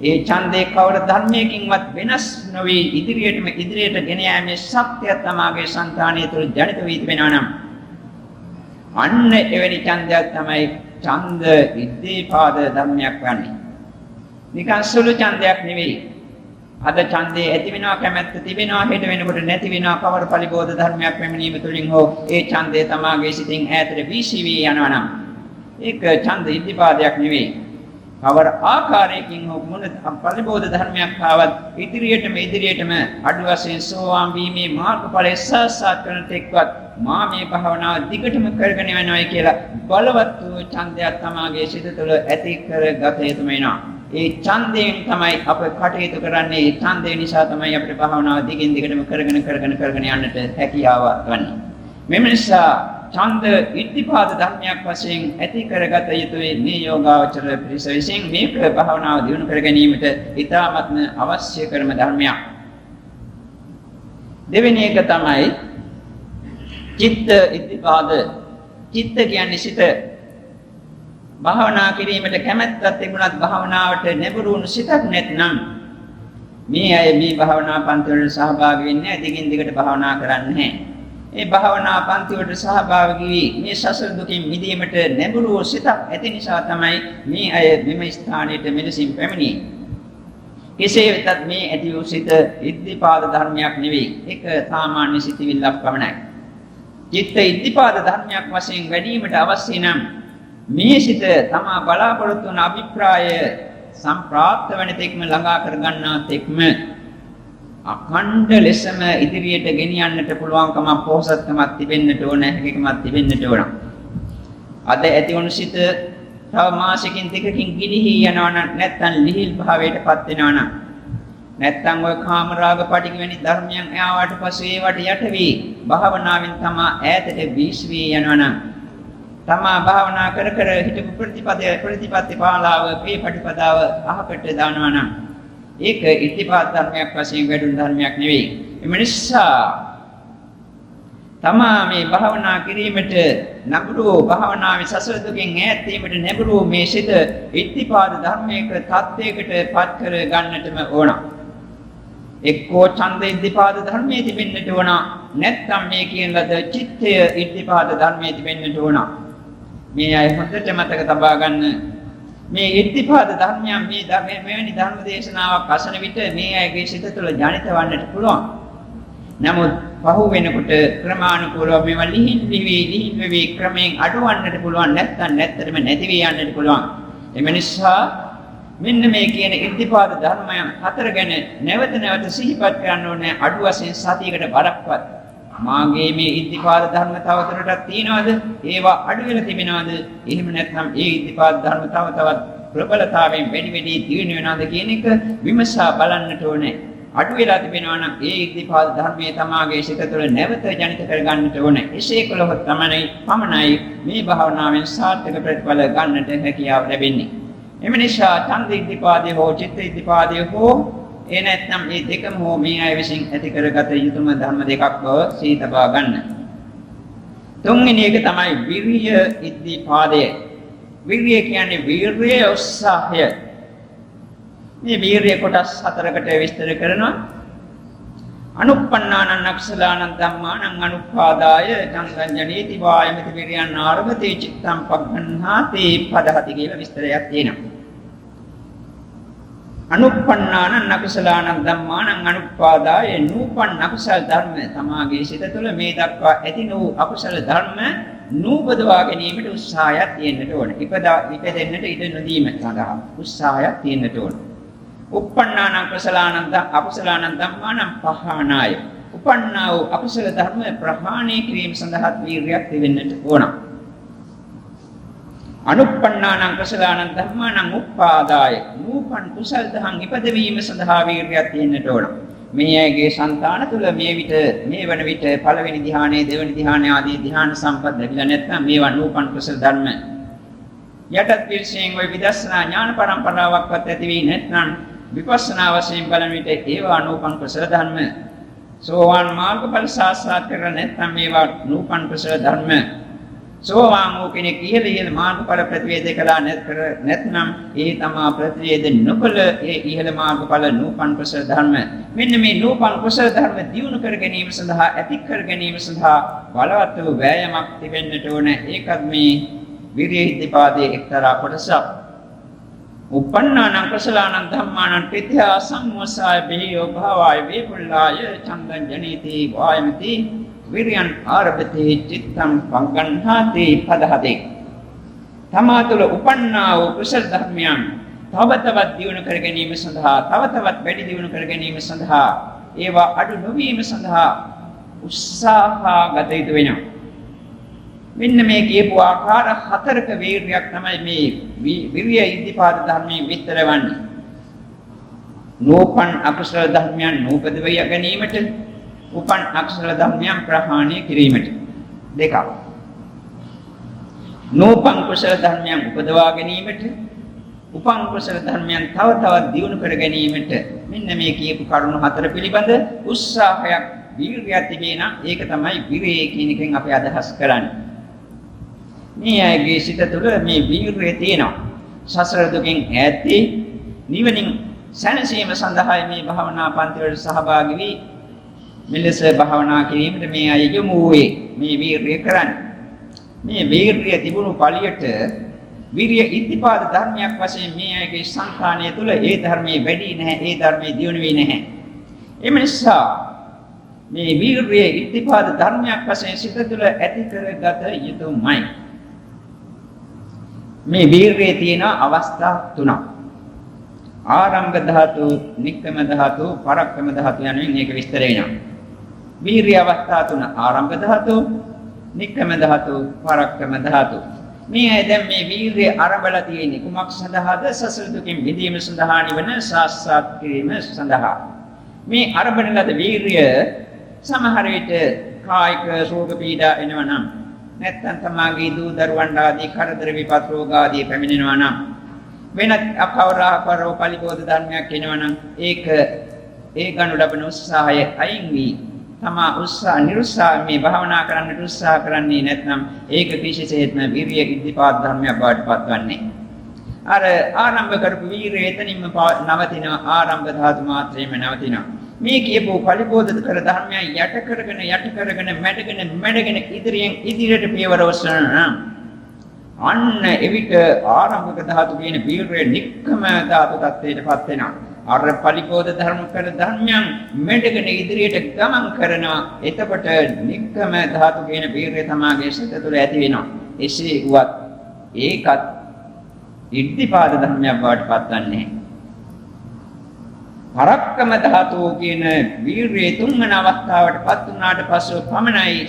S1: ඒ ඡන්දේ කවර ධර්මයකින්වත් වෙනස් නොවි ඉදිරියට ගෙන යාමේ ශක්තිය තමාගේ సంతානිය තුළ ජනිත වී තිබෙනවා නම් අන්න එවැනි ඡන්දයක් තමයි ඡන්ද ඉද්ධිපාද ධර්මයක් වන්නේ. නිකන් සුළු ඡන්දයක් නෙවෙයි. අද ඡන්දේ ඇති වෙනවා කැමැත්ත තිබෙනවා හෙට වෙනකොට නැති වෙනවා කවර පරිබෝධ ධර්මයක් පැමිණීම තුළින් හෝ ඒ ඡන්දේ තමාගේ සිතින් ඈතට වීසි යනවා නම් ඒක ඡන්ද ඉද්ධිපාදයක් නෙවෙයි. කවර ආකාරයකින් හෝ මොන පරිබෝධ ධර්මයක් ආවත් ඉදිරියටම අඩු වශයෙන් සෝවාන් වීමේ මාර්ගඵලය සාක්ෂාත් කරන තෙක්වත් මා මේ භාවනාව දිගටම කරගෙන යනවා කියලා බලවත් වූ ඡන්දයක් තමාගේ සිත තුළ ඇති කරගත යුතුම වෙනවා. ඒ ඡන්දයෙන් තමයි අප කටයුතු කරන්නේ. ඒ ඡන්දය නිසා තමයි අපිට භාවනාව දිගින් දිගටම කරගෙන යන්නට හැකියාව ගන්න. මෙම නිසා ඡන්ද ඉද්ධිපාද ධර්මයක් වශයෙන් ඇති කරගත යුතුයි මේ යෝගාවචර පිරිස විසින් මේක භාවනාව දියුණු කර ගැනීමට ඉතාමත්ම අවශ්‍ය කරන ධර්මයක්. දෙවෙනි එක තමයි චිත්ත ඉද්ධිපාද. චිත්ත කියන්නේ සිත. භාවනා කිරීමට කැමැත්තක් තිබුණත් භාවනාවට නැඹුරුණු සිතක් නැත්නම් මේ අය මේ භාවනා පන්ති වලට සහභාගී වෙන්නේ නැහැ. දිගින් දිගට භාවනා කරන්නේ නැහැ. ඒ භාවනා පන්ති වලට සහභාගී වී මේ සසර දුකින් මිදීමට නැඹුරු සිතක් ඇති නිසා තමයි මේ අය මෙම ස්ථානයට මෙලෙසින් පැමිණියේ. කෙසේ වෙතත් මේ ඇති වූ සිත ඉද්ධිපාද ධර්මයක් නෙවෙයි. ඒක සාමාන්‍ය සිතිවිල්ලක් පමණයි. චිත්ත ඉද්ධිපාද ධර්මයක් වශයෙන් වැඩිවීමට අවශ්‍ය නම් මේ සිත තමා බලාපොරොත්තු වන අභිප්‍රාය සම්ප්‍රාප්ත වන තෙක්ම ළඟා කර ගන්නා තෙක්ම අඛණ්ඩ ලෙසම ඉදිරියට ගෙනියන්නට පුළුවන්කම පොහසත්කමක් තිබෙන්නට ඕන හැකියාවක් තිබෙන්නට ඕන. අද ඇති වුණු සිත තව මාසෙකින් දෙකකින් ගිලිහි යනවා නම් නැත්නම් ලිහිල් භාවයටපත් වෙනවා නම් නැත්නම් ඔය කාමරාග පටිඝ වැනි ධර්මයන් ආවට පස්සේ ඒවට යට වී භාවනාවෙන් තමා ඈතට වීසී යනවා නම් තමා භාවනා කර හිටපු ප්‍රතිපත්ති පාලාව මේ ප්‍රතිපදාව අහකට දානවා නම් ඒක ඉද්ධිපාද ධර්මයක් වශයෙන් වැඩුණු ධර්මයක් නෙවෙයි. එම නිසා තමා මේ භාවනා කිරීමට නඟුරු භාවනාවේ සසර දුකින් ඈත් වීමට නඟුරු මේ සිත ඉද්ධිපාද ධර්මයක තත්වයකට පත් කර ගන්නටම ඕන. එක්කෝ ඡන්ද ඉද්ධිපාද ධර්මයේ තිබෙන්නට ඕන. නැත්නම් මේ කියන ලද චිත්තය ඉද්ධිපාද ධර්මයේ තිබෙන්නට ඕන. මේ අය හොඳට මතක තබා ගන්න මේ ඉද්ධිපාද ධර්මයන් මේ මෙවැනි ධර්ම දේශනාවක් අසන විට මේ අයගේ සිත තුළ ජනිත වන්නට පුළුවන්. නමුත් පහු වෙනකොට ක්‍රමානුකූලව මේවා ලිහින් ලිවි ක්‍රමයෙන් අඩවන්නට පුළුවන් නැත්නම් නැති වී යන්නට පුළුවන්. එම නිසා මෙන්න මේ කියන ඉද්ධිපාද ධර්මයන් හතර ගැන නැවත සිහිපත් කරන්න ඕනේ අඩු වශයෙන් සතියකට බරක්වත්. මාගේ මේ ඉද්ධිපාද ධර්ම තවදුරටත් තියනවාද? ඒවා අඩු වෙලා තිබෙනවාද? එහෙම නැත්නම් ඒ ඉද්ධිපාද ධර්ම තවත් ප්‍රබලතාවයෙන් වැඩි දියුණු වෙනවාද කියන එක විමසා බලන්නට ඕනේ. අඩු වෙලා තිබෙනවා නම් ඒ ඉද්ධිපාද ධර්මයේ තමාගේ සිත තුළ නැවත ජනිත කරගන්නට ඕනේ. එසේ කළොත් පමණයි මේ භාවනාවෙන් සාර්ථක ප්‍රතිඵල ගන්නට හැකියාව ලැබෙන්නේ. එම නිසා ඡන්ද ඉද්ධිපාදයේ හෝ චිත්ත ඉද්ධිපාදයේ හෝ ඒ නැත්නම් මේ දෙකම හෝ මේ අය විසින් ඇති කරගත යුතුම ධර්ම දෙකක් බව සිහි තබා ගන්න. තුන්වෙනි එක තමයි විරිය ඉද්ධිපාදය. විරිය කියන්නේ වීර්යය උත්සාහය. මේ වීර්යය කොටස් හතරකට විස්තර කරනවා. අනුප්පන්නානං අක්ෂලානං ධම්මානං අනුපාදාය චන්දඤ්ඤනීති වායමති විරියං ආරභති චිත්තං පග්ගණ්හාති පදහති කියලා විස්තරයක් තියෙනවා. අනුප්පන්නානං අකුසලානං ධම්මානං අනුපාදාය නූපන් අකුසල ධර්ම තමාගේ සිත තුළ මේ දක්වා ඇති වූ අකුසල ධර්ම නූපදවා ගැනීමට උත්සාහයක් තියෙන්නට ඕන. ඉපදෙන්නට ඉඩ නොදීම සඳහා උත්සාහයක් තියෙන්නට ඕන. උප්පන්නානං අකුසලානං ධම්මානං පහානාය. උපන්නා වූ අකුසල ධර්ම ප්‍රහාණය කිරීම සඳහා වීර්යයක් දෙන්නට ඕන. අනුප්පන්නානං කුසලානං ධම්මානං උප්පාදාය. නූපන් කුසල ධම් ඉපදවීම සඳහා වීර්යයක් තියෙන්නට ඕන. මේ අයගේ సంతාන තුළ මේ වන විට පළවෙනි ධ්‍යානයේ දෙවෙනි ධ්‍යානයේ ආදී ධ්‍යාන සම්පත් ලැබිලා නැත්නම් මේවා නූපන් කුසල ධර්ම යටත් පිළිසෙන් ওই විදර්ශනා ඥාන පරම්පරාවක්වත් ඇති වී නැත්නම් විපස්සනා වශයෙන් බලන විට ඒවා නූපන් කුසල ධර්ම. සෝවාන් මාර්ගඵල සාක්ෂාත් කර නැත්නම් මේවා නූපන් කුසල ධර්ම. සෝවාන් වූ කෙනෙක් ඉහළ මාර්ගඵල ප්‍රතිවේද කළා නැත්නම් ඒ තමා ප්‍රතිවේද නොකළ ඒ ඉහළ මාර්ගඵල නූපන් කුසල ධර්ම. මෙන්න මේ නූපන් කුසල ධර්ම දියුණු කර ගැනීම සඳහා ඇති කර ගැනීම සඳහා බලවත් වූ වෑයමක් තිබෙන්නට ඕන. ඒකත් මේ විරිය ඉද්ධිපාදයේ එක්තරා කොටසක්. උපන්නානං කුසලානං ධම්මානං තිත්‍යා සම්මෝසාය බිහියෝ භාවාය වේපුල්ලාය චන්දඤ්ඤනීති වායමති විරියං ආරභති චිත්තං පංගණ්හාති පදහති. තමා තුළ උපන්නා වූ කුසල ධර්මයන් තව තවත් දියුණු කර ගැනීම සඳහා තව තවත් වැඩි දියුණු කර ගැනීම සඳහා ඒවා අඩු නොවීම සඳහා උත්සාහගත යුතු වෙනවා. මෙන්න මේ කියපු ආකාර හතරක වීර්යයක් තමයි මේ විරිය ඉද්ධිපාද ධර්මයේ විස්තර වන්නේ. නූපන් අකුසල ධර්මයන් නූපදව ගැනීමට උපන් අකුසල ධර්මයන් ප්‍රහාණය කිරීමට දෙකක්. නූපන් කුසල ධර්මයන් උපදවා ගැනීමට උපන් කුසල ධර්මයන් තව තවත් දියුණු කර ගැනීමට මෙන්න මේ කියපු කරුණු හතර පිළිබඳ උත්සාහයක් වීර්යයක් තිබේ නම් ඒක තමයි විරිය කියන එකෙන් අපි අදහස් කරන්නේ. මේ අයගේ සිත තුළ මේ වීර්යය තියෙනවා. සසර දුකින් ඈත් වී නිවනින් සැනසීම සඳහා මේ භාවනා පන්ති වලට සහභාගී වී මෙලෙස භාවනා කිරීමට මේ අය යොමු වේ. මේ වීර්යය කරන්නේ. මේ වීර්යය තිබුණු පළියට විරිය ඉද්ධිපාද ධර්මයක් වශයෙන් මේ අයගේ සංඛාණය තුළ ඒ ධර්මයේ වැඩි නැහැ, ඒ ධර්මයේ දියුණු වෙන්නේ නැහැ. එම නිසා මේ වීර්යය ඉද්ධිපාද ධර්මයක් වශයෙන් සිත තුළ ඇති කරගත යුතුමයි. මේ වීර්යයේ තියෙන අවස්ථා තුනක්. ආරම්භ ධාතු, නික්කම ධාතු, පරක්කම ධාතු යනුවෙන් මේක විස්තර වෙනවා. වීර්ය අවස්ථා තුන ආරම්භ ධාතු, නික්කම ධාතු, පරක්කම ධාතු. මේ දැන් මේ වීර්ය ආරම්භලා තියෙන්නේ කුමක් සඳහාද? සසර දුකින් මිදීම සඳහා, නිවන සාක්ෂාත් කිරීම සඳහා. මේ ආරම්භන ලද වීර්ය සමහර විට කායික රෝග පීඩා එනවා නම් නැත්නම් තමාගේ දූ දරුවන් ආදී කරදර විපත් රෝග ආදී පැමිණෙනවා නම් වෙනත් අපවරාපරෝ පරිබෝධ ධර්මයක් එනවා නම් ඒ ගනු ලබන උත්සාහය අයින් වී තමා නිරුත්සාහ මේ භාවනා කරන්නට උත්සාහ කරන්නේ නැත්නම් ඒක කිසිසේත්ම විරිය ඉද්ධිපාද ධර්මයක් බවට පත්වන්නේ. අර ආරම්භ කරපු වීරිය එතනින්ම නවතිනවා. ආරම්භ ධාතු මාත්‍රයෙන්ම නවතිනවා. මේ කියපු පරිබෝධ කර ධර්මයන් යට කරගෙන මැඩගෙන ඉදිරියට පියවර ඔසවන අන්න එවිට ආරම්භක ධාතු කියන වීර්ය නික්කම ධාතු තත්ත්වයටපත් වෙනවා. අර පරිපෝධ ධර්ම කර ධර්මයන් මෙඩගෙන ඉදිරියට ගමන් කරනවා. එතකොට නික්කම ධාතු කියන වීර්ය තමාගේ සිත තුළ ඇති වෙනවා. එසේ වුවත් ඒකත් ඉද්ධිපාද ධර්මයක් බවට පත්වන්නේ. පරක්කම ධාතුව කියන වීර්යයේ තුන්වන අවස්ථාවටපත් වුණාට පස්සෙ පමණයි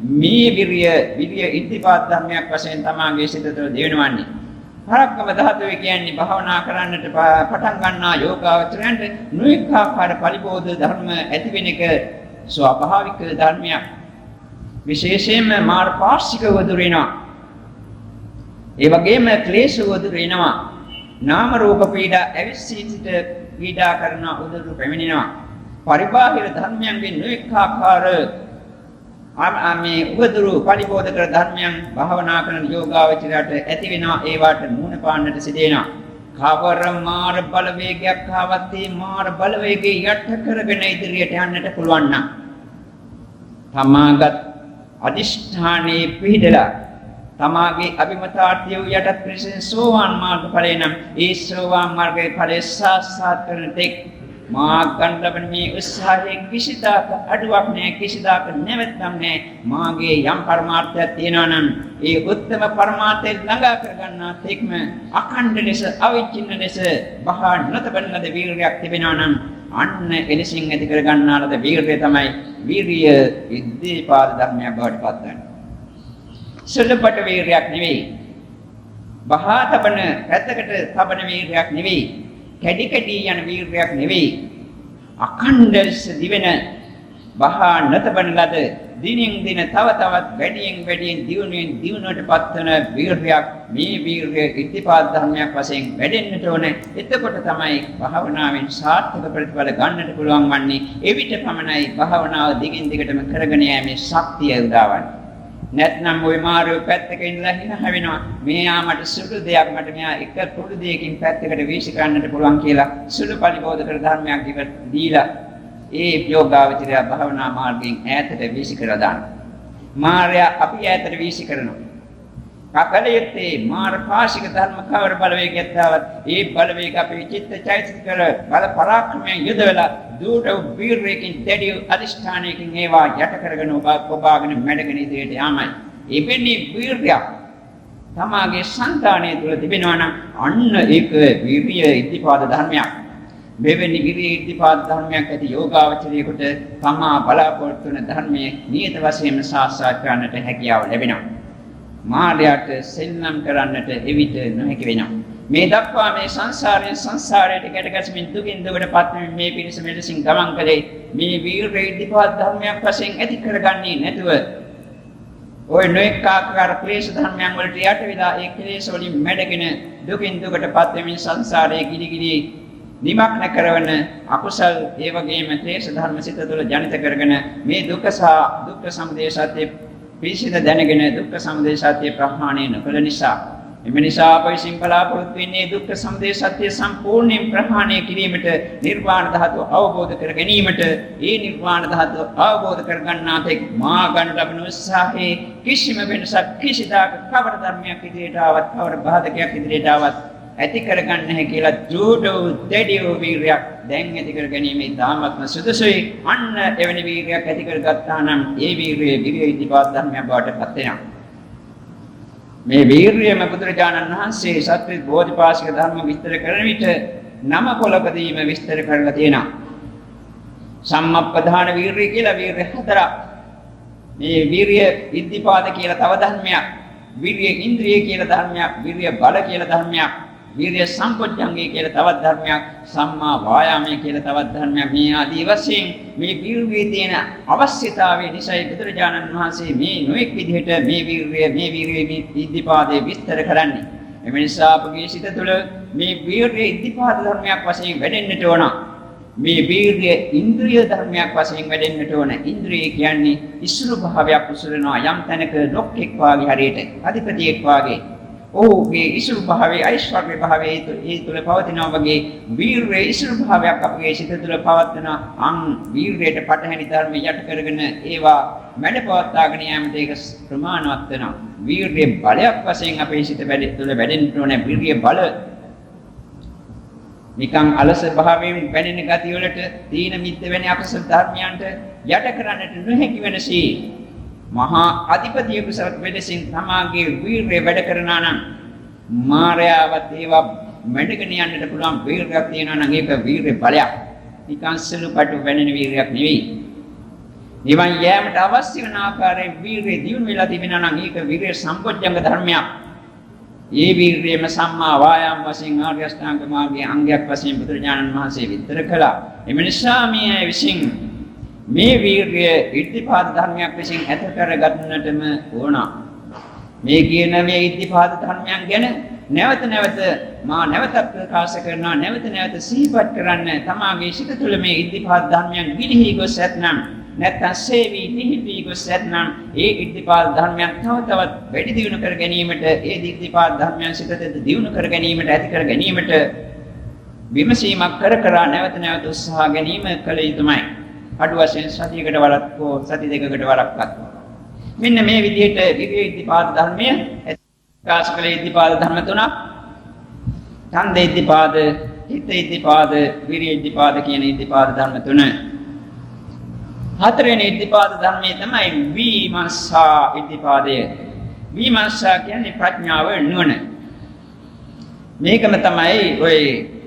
S1: මේ විරිය ඉද්ධිපාද ධර්මයක් වශයෙන් තමාගේ සිත තුළ දිනවන්නේ. පරක්කම ධාතුව කියන්නේ භාවනා කරන්නට පටන් ගන්නා යෝගාවචරයන්ට නොඑක ආකාර පරිබෝධ ධර්ම ඇති වෙන එක ස්වභාවික ධර්මයක්. විශේෂයෙන්ම මාර්ග පාර්ශිකව දුරිනවා. ඒ වගේම ක්ලේශව දුරිනවා. නාම රූප පීඩා ඇවිස්සී සිට පීඩා කරන උදරු පැමිණෙනවා. පරිබාහිර ධර්මයන්ගෙන් නොඑක ආකාර මේ උදරු පරිබෝධ කර ධර්මයන් භාවනා කරන යෝගාවචරයට ඇති වෙනවා. ඒවට මුහුණ පාන්නට සිදෙනවා. කවර මාර බලවේගයක් ආවත් ඒ මාර බලවේගය යට කරගෙන ඉදිරියට යන්නට පුළුවන් නම් තමාගත් අදිෂ්ඨානයේ පිහිටලා තමාගේ අභිමතාර්ථය යටත් පිළිසෙන් සෝවාන් මාර්ග ඵලය නම් ඒ සෝවාන් මාර්ගයේ ඵලය සාක්ෂාත් කරන තෙක් මා ගන්න ලබන මේ උත්සාහයේ කිසිදාක අඩුවක් නැහැ, කිසිදාක නැවැත්නම් නැහැ. මාගේ යම් පරමාර්ථයක් තියෙනවා නම් ඒ උත්තම පරමාර්ථය ළඟා කරගන්නා තෙක්ම අඛණ්ඩ ලෙස අවිච්ඡින්න ලෙස බහා නොතබන ලද වීර්යයක් තිබෙනවා නම් අන්න එලෙසින් ඇති කරගන්නා ලද වීර්යය තමයි වීර්ය ඉද්ධිපාද ධර්මයක් බවට පත් වෙන්නේ. සුළුපට වීර්යයක් නෙවෙයි. බහා තබන පැත්තකට තබන වීර්යයක් නෙවෙයි. කැඩි කැඩි යන වීර්යයක් නෙවෙයි. අඛණ්ඩ ලෙස දිවෙන බහා නොතබන ලද දිනින් දින තව තවත් වැඩියෙන් දියුණුවට පත්වන වීර්යයක්. මේ වීර්ය ඉද්ධිපාද ධර්මයක් වශයෙන් වැඩෙන්නට ඕනේ. එතකොට තමයි භාවනාවෙන් සාර්ථක ප්‍රතිඵල ගන්නට පුළුවන් වන්නේ. එවිට පමණයි භාවනාව දිගින් දිගටම කරගෙන යෑමේ ශක්තිය උදාවන්නේ. නැත්නම් ওই මාර්ගය පැත්තක ඉඳලා හිනහ වෙනවා. මෙයා මට සුළු දෙයක් මට මෙයා එක පොඩි දෙයකින් පැත්තකට වීසි කරන්නට පුළුවන් කියලා සුළු පරිබෝධ කර ධර්මයක් දීලා ඒ යෝගාවචරය භාවනා මාර්ගයෙන් ඈතට වීසි කරලා දානවා. මාර්යා අපි ඈතට වීසි කරනවා. කකලියත්තේ මාර් පාශික ධර්ම කවර බලවේගයක් තාවත් ඒ බලවේග අපේ චිත්ත චෛතසික කර බල පරාක්‍රමයෙන් යොදවලා දුර වීර්යයෙන් දැඩි අධිෂ්ඨානයකින් ඒවා යට කරගෙන ඔබාගෙන මැඩගෙන ඉදිරියට යාමයි. එවැනි වීර්යයක් තමාගේ සංතානය තුළ තිබෙනවා නම් අන්න ඒක වීර්ය ඉද්ධිපාද ධර්මයක්. මෙවැනි වීර්ය ඉද්ධිපාද ධර්මයක් ඇති යෝගාවචරයේකට තමා බලාපොරොත්තු වන ධර්මයේ නියත වශයෙන්ම සාක්ෂාත් කරන්නට හැකියාව ලැබෙනවා. මාර්ගයට සෙල්ලම් කරන්නට එවිට නොහැකි වෙනවා. මේ දක්වා මේ සංසාරයට ගැටගැසීමෙන් දුකින් දුකට පත් වෙමින් මේ පිරිස මෙලෙසින් ගමන් කළේ මේ වීර්ය ඉද්ධිපාද ධර්මයක් වශයෙන් ඇති කරගන්නේ නැතුව ඔය නොඑක ආකාර ක්ලේශ ධර්මයන් වලට යට වෙලා ඒ ක්ලේශ වලින් මැඩගෙන දුකින් දුකට පත් වෙමින් සංසාරයේ ගිලිගිලි නිමග්න කරවන අකුසල් ඒ වගේම ක්ලේශ ධර්ම සිත තුළ ජනිත කරගෙන මේ දුක්ඛ සමුදය සත්‍ය පිළිසිඳ දැනගෙන දුක්ඛ සමුදය සත්‍ය ප්‍රහාණය නොකළ නිසා එම නිසා අප විසින් බලාපොරොත්තු වෙන්නේ දුක්ඛ සමුදය සත්‍ය සම්පූර්ණයෙන් ප්‍රහාණය කිරීමට, නිර්වාණ ධාතුව අවබෝධ කර ගැනීමට. ඒ නිර්වාණ ධාතුව අවබෝධ කර ගන්නා තෙක් මා ගන්න ලබන උත්සාහයේ කිසිම වෙනසක් කිසිදාක කවර ධර්මයක් ඉදිරියට ආවත් කවර බාධකයක් ඉදිරියට ආවත් ඇති කරගන්න නැහැ කියලා දෘঢ় දෙඩිය වීර්යයක් දැන් ඇති කර ගැනීම ඉතාමත්ම සුදුසුයි. අන්න එවැනි වීර්යයක් ඇති කරගත්තා නම් ඒ වීර්යය විරිය ඉද්ධිපාද ධර්මයක් බවට පත් වෙනවා. මේ වීර්යයම බුදුරජාණන් වහන්සේ සත්‍ය බෝධිපාශික ධර්ම විස්තර කරන විට නම කොළපදීම විස්තර කරලා තියෙනවා. සම්මප්පදාන වීර්යය කියලා වීර්ය හතරක්. මේ වීර්ය ඉද්ධිපාද කියලා තව ධර්මයක්. වීර්ය ඉන්ද්‍රිය කියලා ධර්මයක්. වීර්ය බල කියලා ධර්මයක්. වීර්ය සම්පොච්චංගය කියලා තවත් ධර්මයක්. සම්මා වායාමය කියලා තවත් ධර්මයක්. මේ ආදී වශයෙන් මේ වීර්යයේ තියෙන අවශ්‍යතාවය නිසා බුදුරජාණන් වහන්සේ මේ නොඑක් විදිහට මේ වීර්ය ඉද්ධිපාදයේ විස්තර කරන්නේ. එම නිසා අපගේ සිත තුළ මේ වීර්ය ඉද්ධිපාද ධර්මයක් වශයෙන් වැඩෙන්නට ඕන. මේ වීර්ය ඉන්ද්‍රිය ධර්මයක් වශයෙන් වැඩෙන්නට ඕන. ඉන්ද්‍රිය කියන්නේ ඉසුරු භාවයක් උසුරනවා යම් තැනක ලොක්ෙක් වාගේ හරියට අධිපතියෙක් වාගේ. ඔහුගේ ඉසුරු භාවයේ ඓශ්වර්ය භාවයේ ඒ තුළ පවතිනවා වගේ වීර්ය ඉසුරු භාවයක් අපගේ සිත තුළ පවත්වන වීර්යයට පටහැනි ධර්ම යට කරගෙන ඒවා මැඩ පවත්වාගෙන යාමට ඒක ප්‍රමාණවත් වෙනවා. වීර්ය බලයක් වශයෙන් අපේ සිත තුළ වැඩෙන්න ඕනේ. වීර්ය බල නිකං අලස භාවයෙන් පැනෙන ගතිය වලට තීන මිද්ද වැනි අකුසල ධර්මයන්ට යට කරන්නට නොහැකි වෙනසී මහා අධිපතියෙකු සරත් වෙලසින් තමාගේ වීර්යය වැඩ කරනා නම් මායාවත් ඒවා මැඩගෙන යන්නට පුළුවන් වීර්යයක් තියෙනවා නම් ඒක වීර්ය බලයක්. නිකං සලුපටු වැනෙන වීර්යයක් නෙවෙයි. නිවන් යෑමට අවශ්‍ය වන ආකාරයෙන් වීර්යය දියුණු වෙලා තිබෙනවා නම් ඒක වීර්ය සම්පොච්චංග ධර්මයක්. ඒ වීර්යයම සම්මා වායාම වශයෙන් ආර්ය අෂ්ටාංග මාර්ගයේ අංගයක් වශයෙන් බුදුරජාණන් වහන්සේ විස්තර කළා. එම නිසා මේ විසින් මේ වීර්යය ඉද්ධිපාද ධර්මයක් වශයෙන් ඇත කරගන්නටම ඕන. මේ කියන මේ ඉද්ධිපාද ධර්මයන් ගැන නැවත නැවත ප්‍රකාශ කරනවා, නැවත නැවත සිහිපත් කරන්න. තමාගේ සිත තුළ මේ ඉද්ධිපාද ධර්මයන් ගිලිහි ගොස් ඇතනම් නැත්නම් සේවි නිහිපි ගොස් ඇතනම් ඒ ඉද්ධිපාද ධර්මයන් තව තවත් වැඩි දියුණු කර ගැනීමට, ඒ ඉද්ධිපාද ධර්මයන් සිතට දියුණු කර ගැනීමට, ඇති කර ගැනීමට විමසීමක් කර නැවත නැවත උත්සාහ ගැනීම කළ යුතුමයි. අඩු වශයෙන් සතියකට වරක් හෝ සති දෙකකට වරක්වත්. මෙන්න මේ විදිහට විවිධ ඉද්ධිපාද ධර්මය ප්‍රකාශ කළ ඉද්ධිපාද ධර්ම තුනක්. ඡන්ද ඉද්ධිපාද, හිත ඉද්ධිපාද, විරිය ඉද්ධිපාද කියන ඉද්ධිපාද ධර්ම තුන. හතරවෙනි ඉද්ධිපාද ධර්මයේ තමයි විමර්ශා ඉද්ධිපාදය. විමර්ශා කියන්නේ ප්‍රඥාව නුවණ. මේකම තමයි ඔය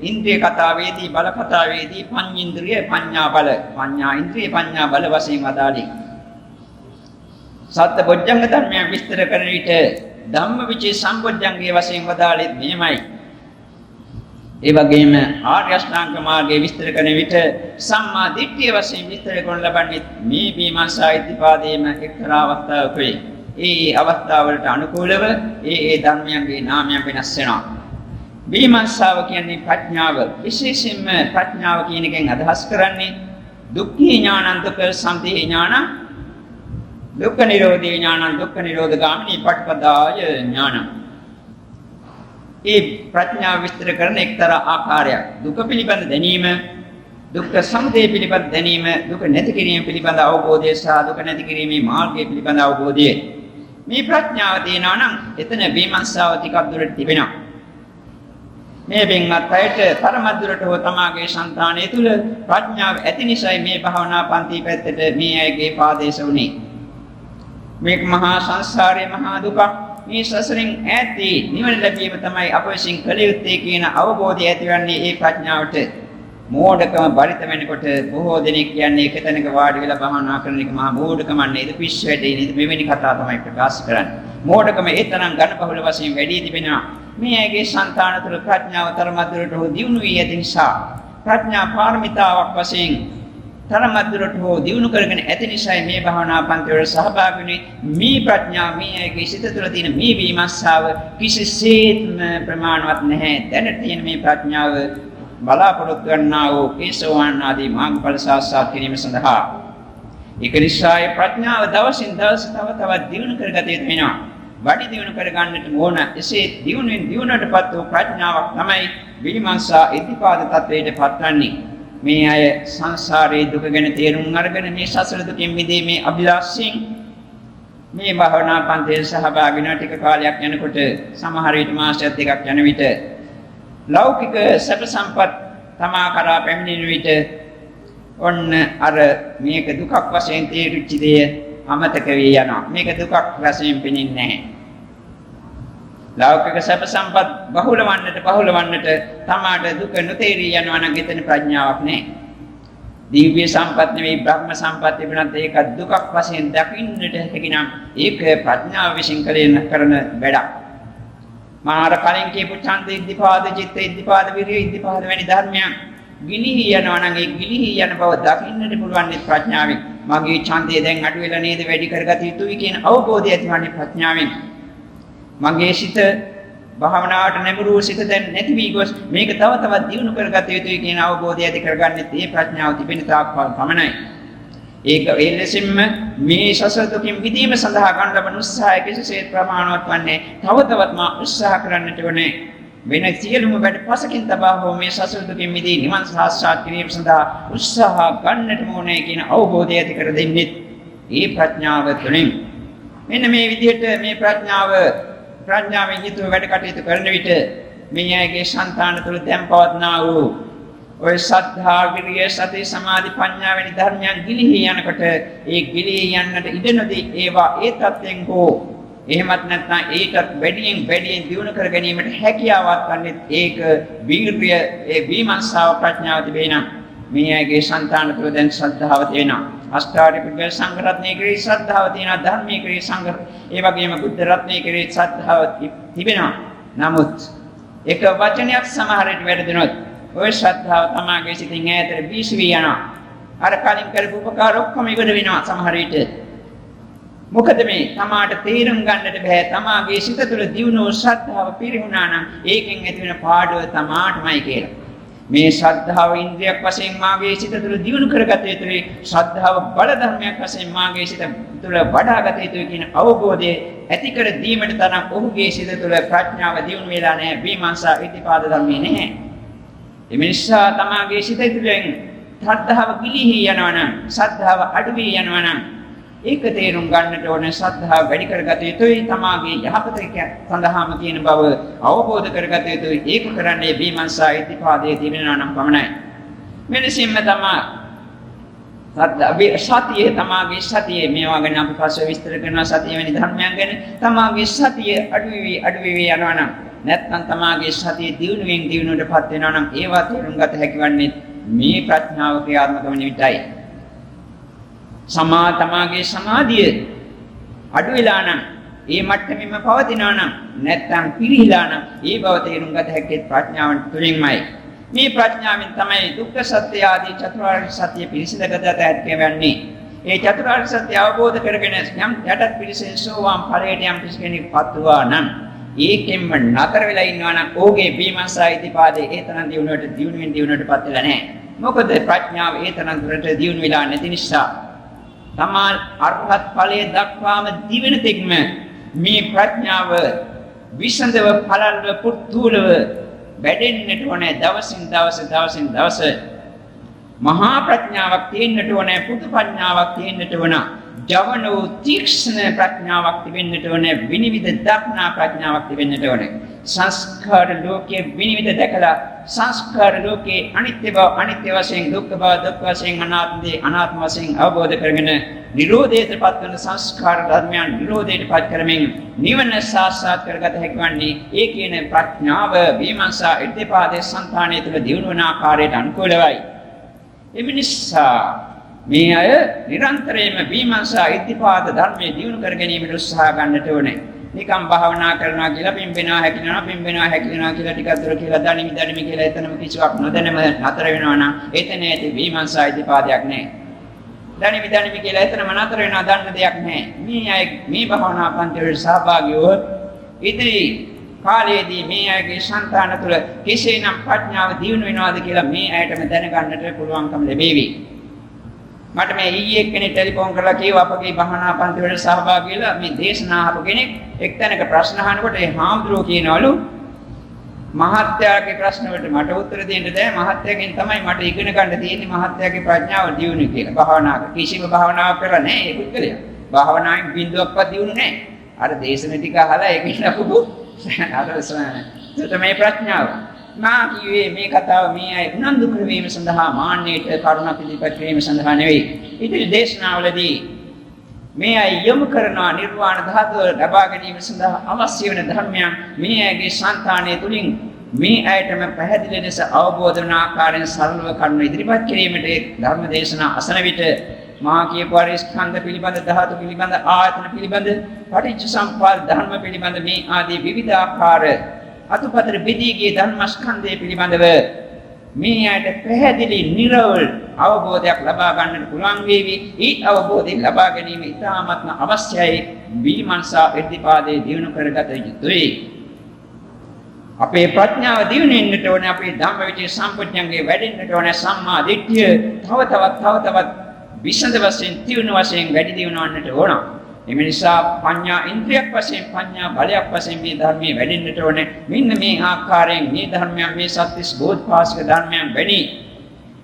S1: ඉන්ද්‍රිය කතාවේදී බල කතාවේදී පඤ්චේන්ද්‍රිය පඤ්ඤා බල, පඤ්ඤා ඉන්ද්‍රිය පඤ්ඤා බල වශයෙන් අදාළේ. සත්‍ය බොජ්ජංග ධර්මය විස්තර කරන විට ධම්මවිචේ සම්බොජ්ජංගයේ වශයෙන් වදාළේ මෙහෙමයි. ඒ වගේම ආර්ය අෂ්ටාංග මාර්ගයේ විස්තර කරන විට සම්මා දිට්ඨිය වශයෙන් විස්තර කරන ලබන්නේ මේ විමර්ශා ඉද්ධිපාදයේම එක්තරා අවස්ථාවක වේ. ඒ අවස්ථාවලට අනුකූලව ඒ ධර්මයන්ගේ නාමයන් වෙනස් වෙනවා. විමර්ශාව කියන්නේ ප්‍රඥාව. විශේෂයෙන්ම ප්‍රඥාව කියන එකෙන් අදහස් කරන්නේ දුක්ඛේ ඥානං දුක්ඛ සම්පේ ඥානං, දුක්ඛ නිරෝධේ ඥානං දුක්ඛ නිරෝධ ගාමිනී පටිපදාය ඥානං. ඒ ප්‍රඥාව විස්තර කරන එක්තරා ආකාරයක්. දුක පිළිබඳ දැනීම, දුක්ඛ සමුදය පිළිබඳ දැනීම, දුක නැති කිරීම පිළිබඳ අවබෝධය සහ දුක නැති කිරීමේ මාර්ගය පිළිබඳ අවබෝධය. මේ ප්‍රඥාව තියෙනවා නම් එතන විමර්ශාව ටිකක් දුරට තිබෙනවා. මේ බෙන්වත් අයට පරමද්දුරට හෝ තමාගේ సంతානය තුල ප්‍රඥාව ඇති නිසායි මේ භාවනා පන්ති පැත්තට මේ අයගේ පාදේශ වුණේ. මේක මහා සංසාරයේ මහා දුක. මේ සසරින් ඈතී නිවන ලැබීම තමයි අප විසින් කළ යුත්තේ කියන අවබෝධය ඇතිවන්නේ ඒ ප්‍රඥාවට. මෝඩකම බරිත වෙනකොට බොහෝ දෙනෙක් කියන්නේ එක තැනක වාඩි වෙලා භාවනා කරන එක මහා මෝඩකම නේද, පිස්සු වැඩේ නේද, මෙවැනි කතා තමයි ප්‍රකාශ කරන්නේ. මෝඩකම ඒ තරම් ඝන බහුල වශයෙන් වැඩි තිබෙනවා. මේ ඇගේ సంతාන තුළ ප්‍රඥාව තරමද්දුරට හෝ දියුණු වී ඇති නිසා ප්‍රඥා පාරමිතාවක් වශයෙන් තරමද්දුරට හෝ දියුණු කරගෙන ඇති නිසා මේ භාවනා පන්ති වල සහභාගී වුණේ. මේ ප්‍රඥාව මේ ඇගේ සිත තුළ තියෙන මේ විමර්ශාව කිසිසේත්ම ප්‍රමාණවත් නැහැ. දැනට තියෙන මේ ප්‍රඥාව බලාපොරොත්තු වන්නා වූ කේසවාන් ආදී මාර්ගඵල සාක්ෂාත් කිරීම සඳහා ඒක නිසා ඒ ප්‍රඥාව දවසින් දවස තව තවත් දියුණු කරගත යුතු වෙනවා. වැඩි දියුණු කර ගන්නට ඕන. එසේ දියුණුවටපත් වූ ප්‍රඥාවක් තමයි විමර්ශා ඉද්ධිපාද තත්වයට පත්වන්නේ. මේ අය සංසාරයේ දුක ගැන තේරුම් අරගෙන මේ සසර දුකින් මිදීමේ අභිලාෂයෙන් මේ භාවනා පන්තියේ සහභාගී වෙන ටික කාලයක් යනකොට සමහර විට මාසයක් දෙකක් යන විට ලෞකික සැප සම්පත් තමා කරා පැමිණෙන විට ඔන්න අර මේක දුකක් වශයෙන් තේරිච්ච දේ අමතක වී යනවා. මේක දුකක් වශයෙන් පෙනෙන්නේ නැහැ. ලෞකික සැප සම්පත් බහුල වන්නට තමාට දුක නොතේරී යනවා නම් එතන ප්‍රඥාවක් නැහැ. දිව්‍ය සම්පත් නෙවෙයි බ්‍රහ්ම සම්පත් තිබුණත් ඒක දුකක් වශයෙන් දකින්නට හැකි නම් ඒක ප්‍රඥාව විසින් කරන වැඩක්. මාර කලින් කියපු ඡන්ද ඉද්ධිපාද, චිත්ත ඉද්ධිපාද, විරිය ඉද්ධිපාද වැනි ධර්මයන් ගිලිහි යනවා නම් ඒ ගිලිහි යන බව දකින්නට පුළුවන් ප්‍රඥාවෙන්. මගේ ඡන්දය දැන් අඩු වෙලා නේද, වැඩි කරගත යුතුයි කියන අවබෝධය ඇතිවන්නේ ප්‍රඥාවෙන්. මගේ සිත භාවනාවට නැඹුරු සිත දැන් නැති වී ගොස් මේක තව තවත් දියුණු කරගත යුතුයි කියන අවබෝධය ඇති කරගන්නේ මේ ප්‍රඥාව තිබෙන තාක් පමණයි. ඒක ඒ ලෙසින්ම මේ සසර දුකින් මිදීම සඳහා ගන්න ලබන උත්සාහය කිසිසේත් ප්‍රමාණවත් වන්නේ. තව තවත් මා උත්සාහ කරන්නට ඕනේ. වෙන සියලුම වැඩ පසකින් තබා හෝ මේ සසර දුකින් මිදී නිවන් සාක්ෂාත් කිරීම සඳහා උත්සාහ ගන්නට ඕනේ කියන අවබෝධය ඇති කර දෙන්නේ මේ ප්‍රඥාව තුළින්. මෙන්න මේ විදිහට මේ ප්‍රඥාවෙන් යුතුව වැඩ කටයුතු කරන විට මේ අයගේ సంతාන තුළ දැන් පවත්නා වූ ඔය සද්ධා විරිය සති සමාධි ප්‍රඥා වැනි ධර්මයන් ගිලිහි යනකොට ඒ ගිලිහි යන්නට ඉඩ නොදී ඒවා ඒ තත්ත්වෙන් හෝ එහෙමත් නැත්නම් ඒකත් වැඩියෙන් දියුණු කර ගැනීමට හැකියාවක් ගන්නෙත් ඒක වීර්ය ඒ විමර්ශාව ප්‍රඥාව තිබෙනා මේ අයගේ సంతාන තුළ දැන් ශ්‍රද්ධාව තියෙනවා අෂ්ටාර්ය පිළිවෙල සංඝ රත්නයේ කෙරෙහි ශ්‍රද්ධාව තියෙනවා ධර්මයේ කෙරෙහි සංඝ ඒ වගේම බුද්ධ රත්නයේ කෙරෙහි ශ්‍රද්ධාව තිබෙනවා නමුත් එක වචනයක් සමහරට වැරදුනොත් ඔය ශ්‍රද්ධාව තමාගේ සිතින් ඈතට බීසි වී යනවා අර කලින් කරපු උපකාර ඔක්කොම ඉවර වෙනවා සමහර විට මොකද මේ තමාට තේරුම් ගන්නට බෑ තමාගේ සිත තුළ දියුණු ශ්‍රද්ධාව පිරිහුණා නම් ඒකෙන් ඇති වෙන පාඩුව තමාටමයි කියලා මේ ශ්‍රද්ධාව ඉන්ද්‍රියක් වශයෙන් මාගේ සිත තුළ දියුණු කරගත යුතුයි ශ්‍රද්ධාව බල ධර්මයක් වශයෙන් මාගේ සිත තුළ වඩාගත යුතුයි කියන අවබෝධය ඇති කර දීමට තරම් ඔහුගේ සිත තුළ ප්‍රඥාව දියුණු වෙලා නැහැ විමර්ශා ඉතිපාද ධර්මයේ නැහැ එනිසා තමාගේ සිත තුළින් ශ්‍රද්ධාව ගිලිහි යනවා නම් ශ්‍රද්ධාව අඩු වී යනවා නම් ඒක තේරුම් ගන්නට ඕනේ ශ්‍රද්ධාව වැඩි කරගත යුතුයි තමාගේ යහපත සඳහාම කියන බව අවබෝධ කරගත යුතුයි ඒක කරන්නේ විමර්ශා ඉතිපාදයේ තිබෙනවා නම් පමණයි මෙලෙසින්ම සතිය තමාගේ සතිය මේවා ගැන අපි පස්සේ විස්තර කරනවා සතිය වැනි ධර්මයන් ගැන තමාගේ සතිය අඩු වෙවි යනවා නම් නැත්නම් තමාගේ සතිය දියුණුවටපත් වෙනවා නම් ඒවා තේරුම් ගත හැකිවන්නේ මේ ප්‍රඥාව ක්‍රියාත්මක වන විටයි තමාගේ සමාධිය අඩු වෙලා නම් ඒ මට්ටමෙම පවතිනවා නම් නැත්නම් පිරිහිලා නම් ඒ බව තේරුම් ගත හැකි ප්‍රඥාව තුළින්මයි මේ ප්‍රඥාවෙන් තමයි දුක්ඛ සත්‍ය ආදී චතුරාර්ය සත්‍ය පිරිසිදුගත හැකිවන්නේ ඒ චතුරාර්ය සත්‍ය අවබෝධ කරගෙන යම් යටත් පිරිසෙන් සෝවාන් ඵලයට යම් කෙනෙක්පත් වුණා නම් ඒකෙන්ම නතර වෙලා ඉන්නවා නම් ඕගේ විමර්ශා ඉතිපාදේ ඒ තරම් දියුණුවටපත් වෙලා නැහැ මොකද ප්‍රඥාව ඒ තරම් දුරට දියුණු වෙලා නැති නිසා තමා අරහත් ඵලයේ දක්වාම දිවෙන තෙක්ම මේ ප්‍රඥාව විසඳව ඵලල්ව පුතුලව වැඩෙන්නට ඕනේ දවසින් දවස මහා ප්‍රඥාවක් තියෙන්නට ඕනේ පුදු ප්‍රඥාවක් තියෙන්නට ඕන ජවන වූ තීක්ෂණ ප්‍රඥාවක් තිබෙන්නට ඕනේ විනිවිද දක්නා ප්‍රඥාවක් තිබෙන්නට ඕනේ සංස්කාර ලෝකයේ විනිවිද දැකලා සංස්කාර ලෝකේ අනිත්‍ය බව අනිත්‍ය වශයෙන් දුක්ඛ බව දුක්ඛ වශයෙන් අනාත්ම වශයෙන් අවබෝධ කරගෙන නිරෝධයටපත් වන සංස්කාර ධර්මයන් නිරෝධයටපත් කරමින් නිවන සාක්ෂාත් කරගත හැකිවන්නේ ඒ කියන ප්‍රඥාව විමර්ශා ඉර්ධිපාදේ සංතානයේ තුල දියුණු වන ආකාරයට අනුකූලවයි එමිනිසා මේ අය නිරන්තරයෙන්ම විමර්ශා ඉර්ධිපාද ධර්මයේ දියුණු කර ගැනීමට උත්සාහ ගන්නට ඕනේ නිකම් භාවනා කරනවා කියලා පිම්බෙනවා හැකිනවා කියලා ටිකක් දුර කියලා දනිමි කියලා එතනම කිසිවක් නොදැනම නතර වෙනවා නම් එතන ඇති විමර්ශා ඉතිපාදයක් නැහැ. දනිමි කියලා එතනම නතර වෙනවා දන්න දෙයක් නැහැ. මේ අය මේ භාවනා පන්තිවල සහභාගී වුවොත් ඉදිරි කාලයේදී මේ අයගේ సంతාන තුළ කෙසේනම් ප්‍රඥාව දියුණු වෙනවද කියලා මේ අයටම දැනගන්නට පුළුවන්කම ලැබෙවි. මට මේ ඊයේ කෙනෙක් ටෙලිෆෝන් කරලා කිව්වා අපගේ භාවනා පන්ති වල සහභාගී වෙලා මේ දේශනා අහපු කෙනෙක් එක්තැනක ප්‍රශ්න අහනකොට ඒ හාමුදුරුවෝ කියනවලු මහත්යාගේ ප්‍රශ්න වලට මට උත්තර දෙන්න බෑ මහත්යාගෙන් තමයි මට ඉගෙන ගන්න තියෙන්නේ මහත්යාගේ ප්‍රඥාව දියුණු කියලා භාවනාවක කිසිම භාවනාවක් කරලා නැහැ ඒ පුද්ගලයා භාවනාවෙන් බිඳුවක්වත් දියුණු නැහැ අර දේශන ටික අහලා ඒකෙන් අපු අර මේ ප්‍රඥාව මා කියේ මේ කතාව මේ අය උනන්දු කරවීම සඳහා මාන්නයට කරුණා පිළිපැත් වීම සඳහා නෙවෙයි. ඉතින් දේශනාවලදී මේ අය යොමු කරන නිර්වාණ ධාතුව ලබා ගැනීම සඳහා අවශ්‍ය වෙන ධර්මයන් මේ අයගේ సంతානයේ තුලින් මේ අයටම පැහැදිලි ලෙස අවබෝධ වන ආකාරයෙන් සරලව කරුණු ඉදිරිපත් කිරීමට ධර්ම දේශනා අසන විට මා කියපු ස්කන්ධ පිළිබඳ ධාතු පිළිබඳ ආයතන පිළිබඳ පටිච්ච සමුප්පාද ධර්ම පිළිබඳ මේ ආදී විවිධ ආකාර අතුපතර බෙදීගේ ධර්මස්කන්ධය පිළිබඳව මේ අයට පැහැදිලි නිර්වෘල් අවබෝධයක් ලබා ගන්නට පුළුවන් වේවි. ඒ අවබෝධය ලබා ගැනීම ඉතාමත්ම අවශ්‍යයි. විමර්ශා ඉර්ධිපාදේ දියුණු කරගත යුතුයි. අපේ ප්‍රඥාව දියුණු වෙන්නට ඕනේ. අපේ ධම්මවිචේ සම්පූර්ණංගේ වැඩෙන්නට ඕනේ. සම්මා දිට්ඨිය තව තවත් විසඳ වශයෙන් දියුණු වශයෙන් වැඩි දියුණුවන්නට ඕන. එම නිසා පඤ්ඤා ඉන්ද්‍රියක් වශයෙන් පඤ්ඤා බලයක් වශයෙන් මේ ධර්මයේ වැඩෙන්නට ඕනේ. මෙන්න මේ ආකාරයෙන් මේ ධර්මයන් මේ සත්‍විස් බෝධපාශක ධර්මයන් වැඩි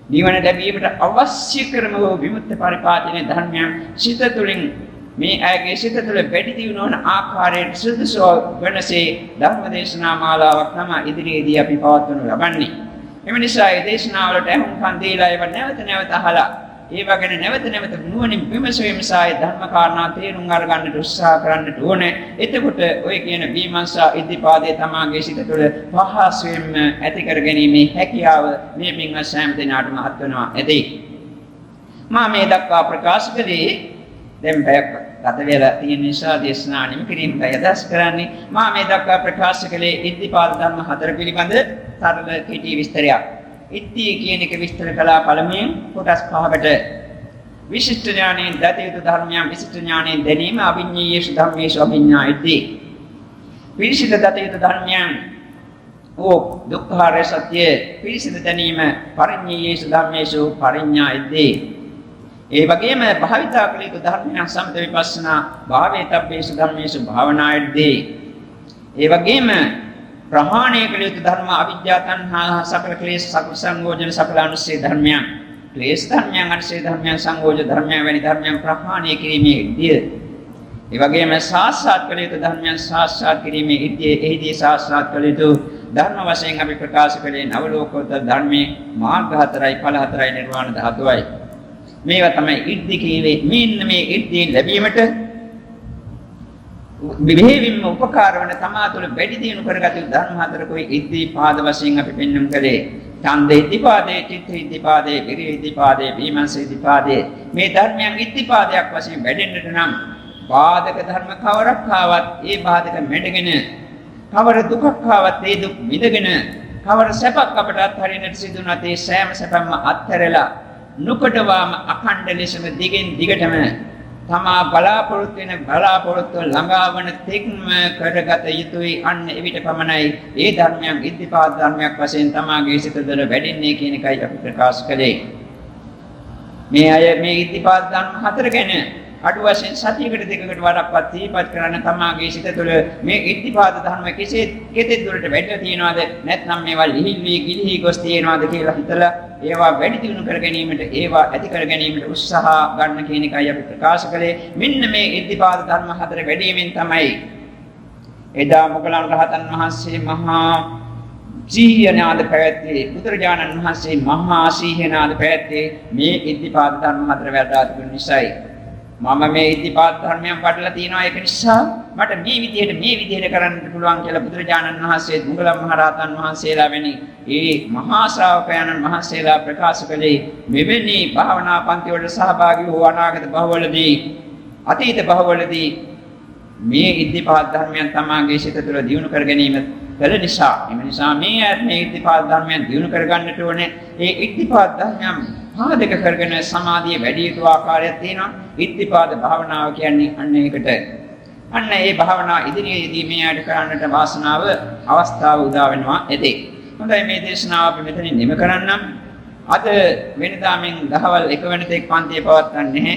S1: නිවන ලැබීමට අවශ්‍ය කරන වූ විමුක්ත පරිපාලනයේ ධර්මයන් සිත තුළින් මේ ඇගේ සිත තුළ වැඩි දියුණු වන ආකාරයට සුදුසු වෙනසේ ධර්ම දේශනා මාලාවක් තමයි ඉදිරියේදී අපි පවත්වනු ලබන්නේ. එම නිසා මේ දේශනාවලට අහුම්කම් දීලා ඒව නැවත නැවත අහලා ඒ වගේම නැවත නැවත නුවණින් විමසීම සහ ධර්ම කාරණා තේරුම් අරගන්නට උත්සාහ කරන්නට ඕනේ. එතකොට ඔය කියන විමර්ශා ඉදිපාදේ තමාගේ සිත තුළ පහසුවෙන්ම ඇති කර ගැනීමේ හැකියාව මේ පින්වත් සෑම දිනාටම අත් වෙනවා ඇති. මා මේ දක්වා ප්‍රකාශ කළේ දැන් බයක් ගත වෙලා තියෙන නිසා දේශනා නිම කිරීමට යදස් කරන්නේ. මා මේ දක්වා ප්‍රකාශ කළේ ඉදිපාද ධර්ම 4 පිළිබඳ සරල කෙටි විස්තරයක්. ඉත්ති කියන එක විස්තර කළා පළමුවෙන් කොටස් 5කට. විශිෂ්ට ඥානයෙන් දත යුතු ධර්මයන් විශිෂ්ට ඥානයෙන් දැනීම අභිඤ්ඤේයසු ධම්මේසු අභිඤ්ඤා ඉත්ති. විශිෂ්ට දත යුතු ධර්මයන් දුක්ඛාරය සත්‍ය විශිෂ්ට දැනීම පරිඤ්ඤේයසු ධම්මේසු පරිඤ්ඤා ඉත්ති. ඒ වගේම භාවිතා කළ යුතු ධර්මයන් සමත විපස්සනා භාවේතබ්බේසු ධම්මේසු භාවනා ඉත්ති. ඒ වගේම ප්‍රහාණය කළ යුතු ධර්ම අවිද්‍යා තණ්හා සකල ක්ලේශ සකල සංයෝජන සකල අනුස්සය ධර්මයන් ක්ලේශ ධර්මයන් අනුස්සය ධර්මයන් සංයෝජන ධර්මයන් වැනි ධර්මයන් ප්‍රහාණය කිරීමේ ඉද්ධිය. ඒ වගේම සාස්ත්‍රාත් කළ යුතු ධර්මයන් සාස්ත්‍රාත් කිරීමේ ඉද්ධිය. එහිදී සාස්ත්‍රාත් කළ යුතු ධර්ම වශයෙන් අපි ප්‍රකාශ කළේ නවලෝකෝත්තර ධර්මයේ මාර්ග 4යි ඵල 4යි නිර්වාණ ධාතුවයි. මේවා තමයි ඉද්ධි කීවේ. මෙන්න මේ ඉද්ධිය ලැබීමට විවේවින්ම උපකාර වන තමා තුළ වැඩි දියුණු කරගත් ධර්ම 4 ඉද්ධිපාද වශයෙන් අපි පෙන්වමු කලේ. ඡන්ද ඉද්ධිපාදේ, චිත්ත ඉද්ධිපාදේ, විරිය ඉද්ධිපාදේ, විමර්ශන ඉද්ධිපාදේ. මේ ධර්මයන් ඉද්ධිපාදයක් වශයෙන් වැඩෙන්නට නම් බාධක ධර්ම කවරක් ආවත් ඒ බාධක මැඩගෙන, කවර දුකක් ආවත් ඒ දුක් විඳගෙන, කවර සැපක් අපට අත්හරින්නට සිදුනත් ඒ සෑම සැපම අත්හැරලා නුකඩවාම අඛණ්ඩ ලෙසම දිගින් දිගටම තමා බලාපොරොත්තු වෙන බලාපොරොත්තු ළඟාවන තෙක්ම කරගත යුතුයි. අන්න එවිට පමණයි ඒ ධර්මයන් ඉද්ධිපාද ධර්මයක් වශයෙන් තමාගේ සිත තුළ වැඩෙන්නේ කියන එකයි අපි ප්‍රකාශ කළේ. මේ අය මේ ඉද්ධිපාද ධර්ම 4 ගැන අඩු වශයෙන් සතියකට දෙකකට වරක්වත් දීපත් කරන තමාගේ සිත තුළ මේ ඉද්ධිපාද ධර්ම කෙසේ දුරට වැඩිලා තියෙනවද නැත්නම් මේවා ලිහිල් ගිලිහි ගොස් තියෙනවද කියලා හිතලා ඒවා වැඩි දියුණු කර ගැනීමට ඒවා ඇති කර ගැනීමට උත්සාහ ගන්න කියන එකයි අපි ප්‍රකාශ කළේ. මෙන්න මේ ඉද්ධිපාද ධර්ම 4 වැඩිවීමෙන් තමයි එදා මොගලන් රහතන් වහන්සේ මහා සීහනාද පැවැත්වී බුදුරජාණන් වහන්සේ මහා සීහනාද පැවැත්වී මේ ඉද්ධිපාද ධර්ම 4 වැඩා තිබුණ නිසායි. මම මේ ඉද්ධිපාද ධර්මයන් වඩලා තියෙනවා. ඒක නිසා මට මේ විදිහට කරන්න පුළුවන් කියලා බුදුරජාණන් වහන්සේ මුගලන් මහ රහතන් වහන්සේලා වැනි ඒ මහා ශ්‍රාවකයන්න් වහන්සේලා ප්‍රකාශ කළේ මෙවැනි භාවනා පන්ති වලට සහභාගී වූ අනාගත භවවලදී අතීත භවවලදී මේ ඉද්ධිපාද ධර්මයන් තමාගේ සිත තුළ දියුණු කර ගැනීම කළ නිසා එම නිසා මේ ඉද්ධිපාද ධර්මයන් දියුණු කර ගන්නට ඕනේ. ඒ ඉද්ධිපාද ධර්මයන් පාදක කරගෙන සමාධිය වැඩි යුතු ආකාරයක් තියෙනවා. ඉද්ධිපාද භාවනාව කියන්නේ අන්න ඒකට. අන්න ඒ භාවනාව ඉදිරියේදී මේ ආයත කරන්නට වාසනාව අවස්ථාව උදා වෙනවා ඇති. හොඳයි මේ දේශනාව අපි මෙතනින් නිම කරන්නම්. අද වෙනදා මෙන් දහවල් 1 වෙනිතෙක් පන්තිය පවත්වන්නේ නැහැ.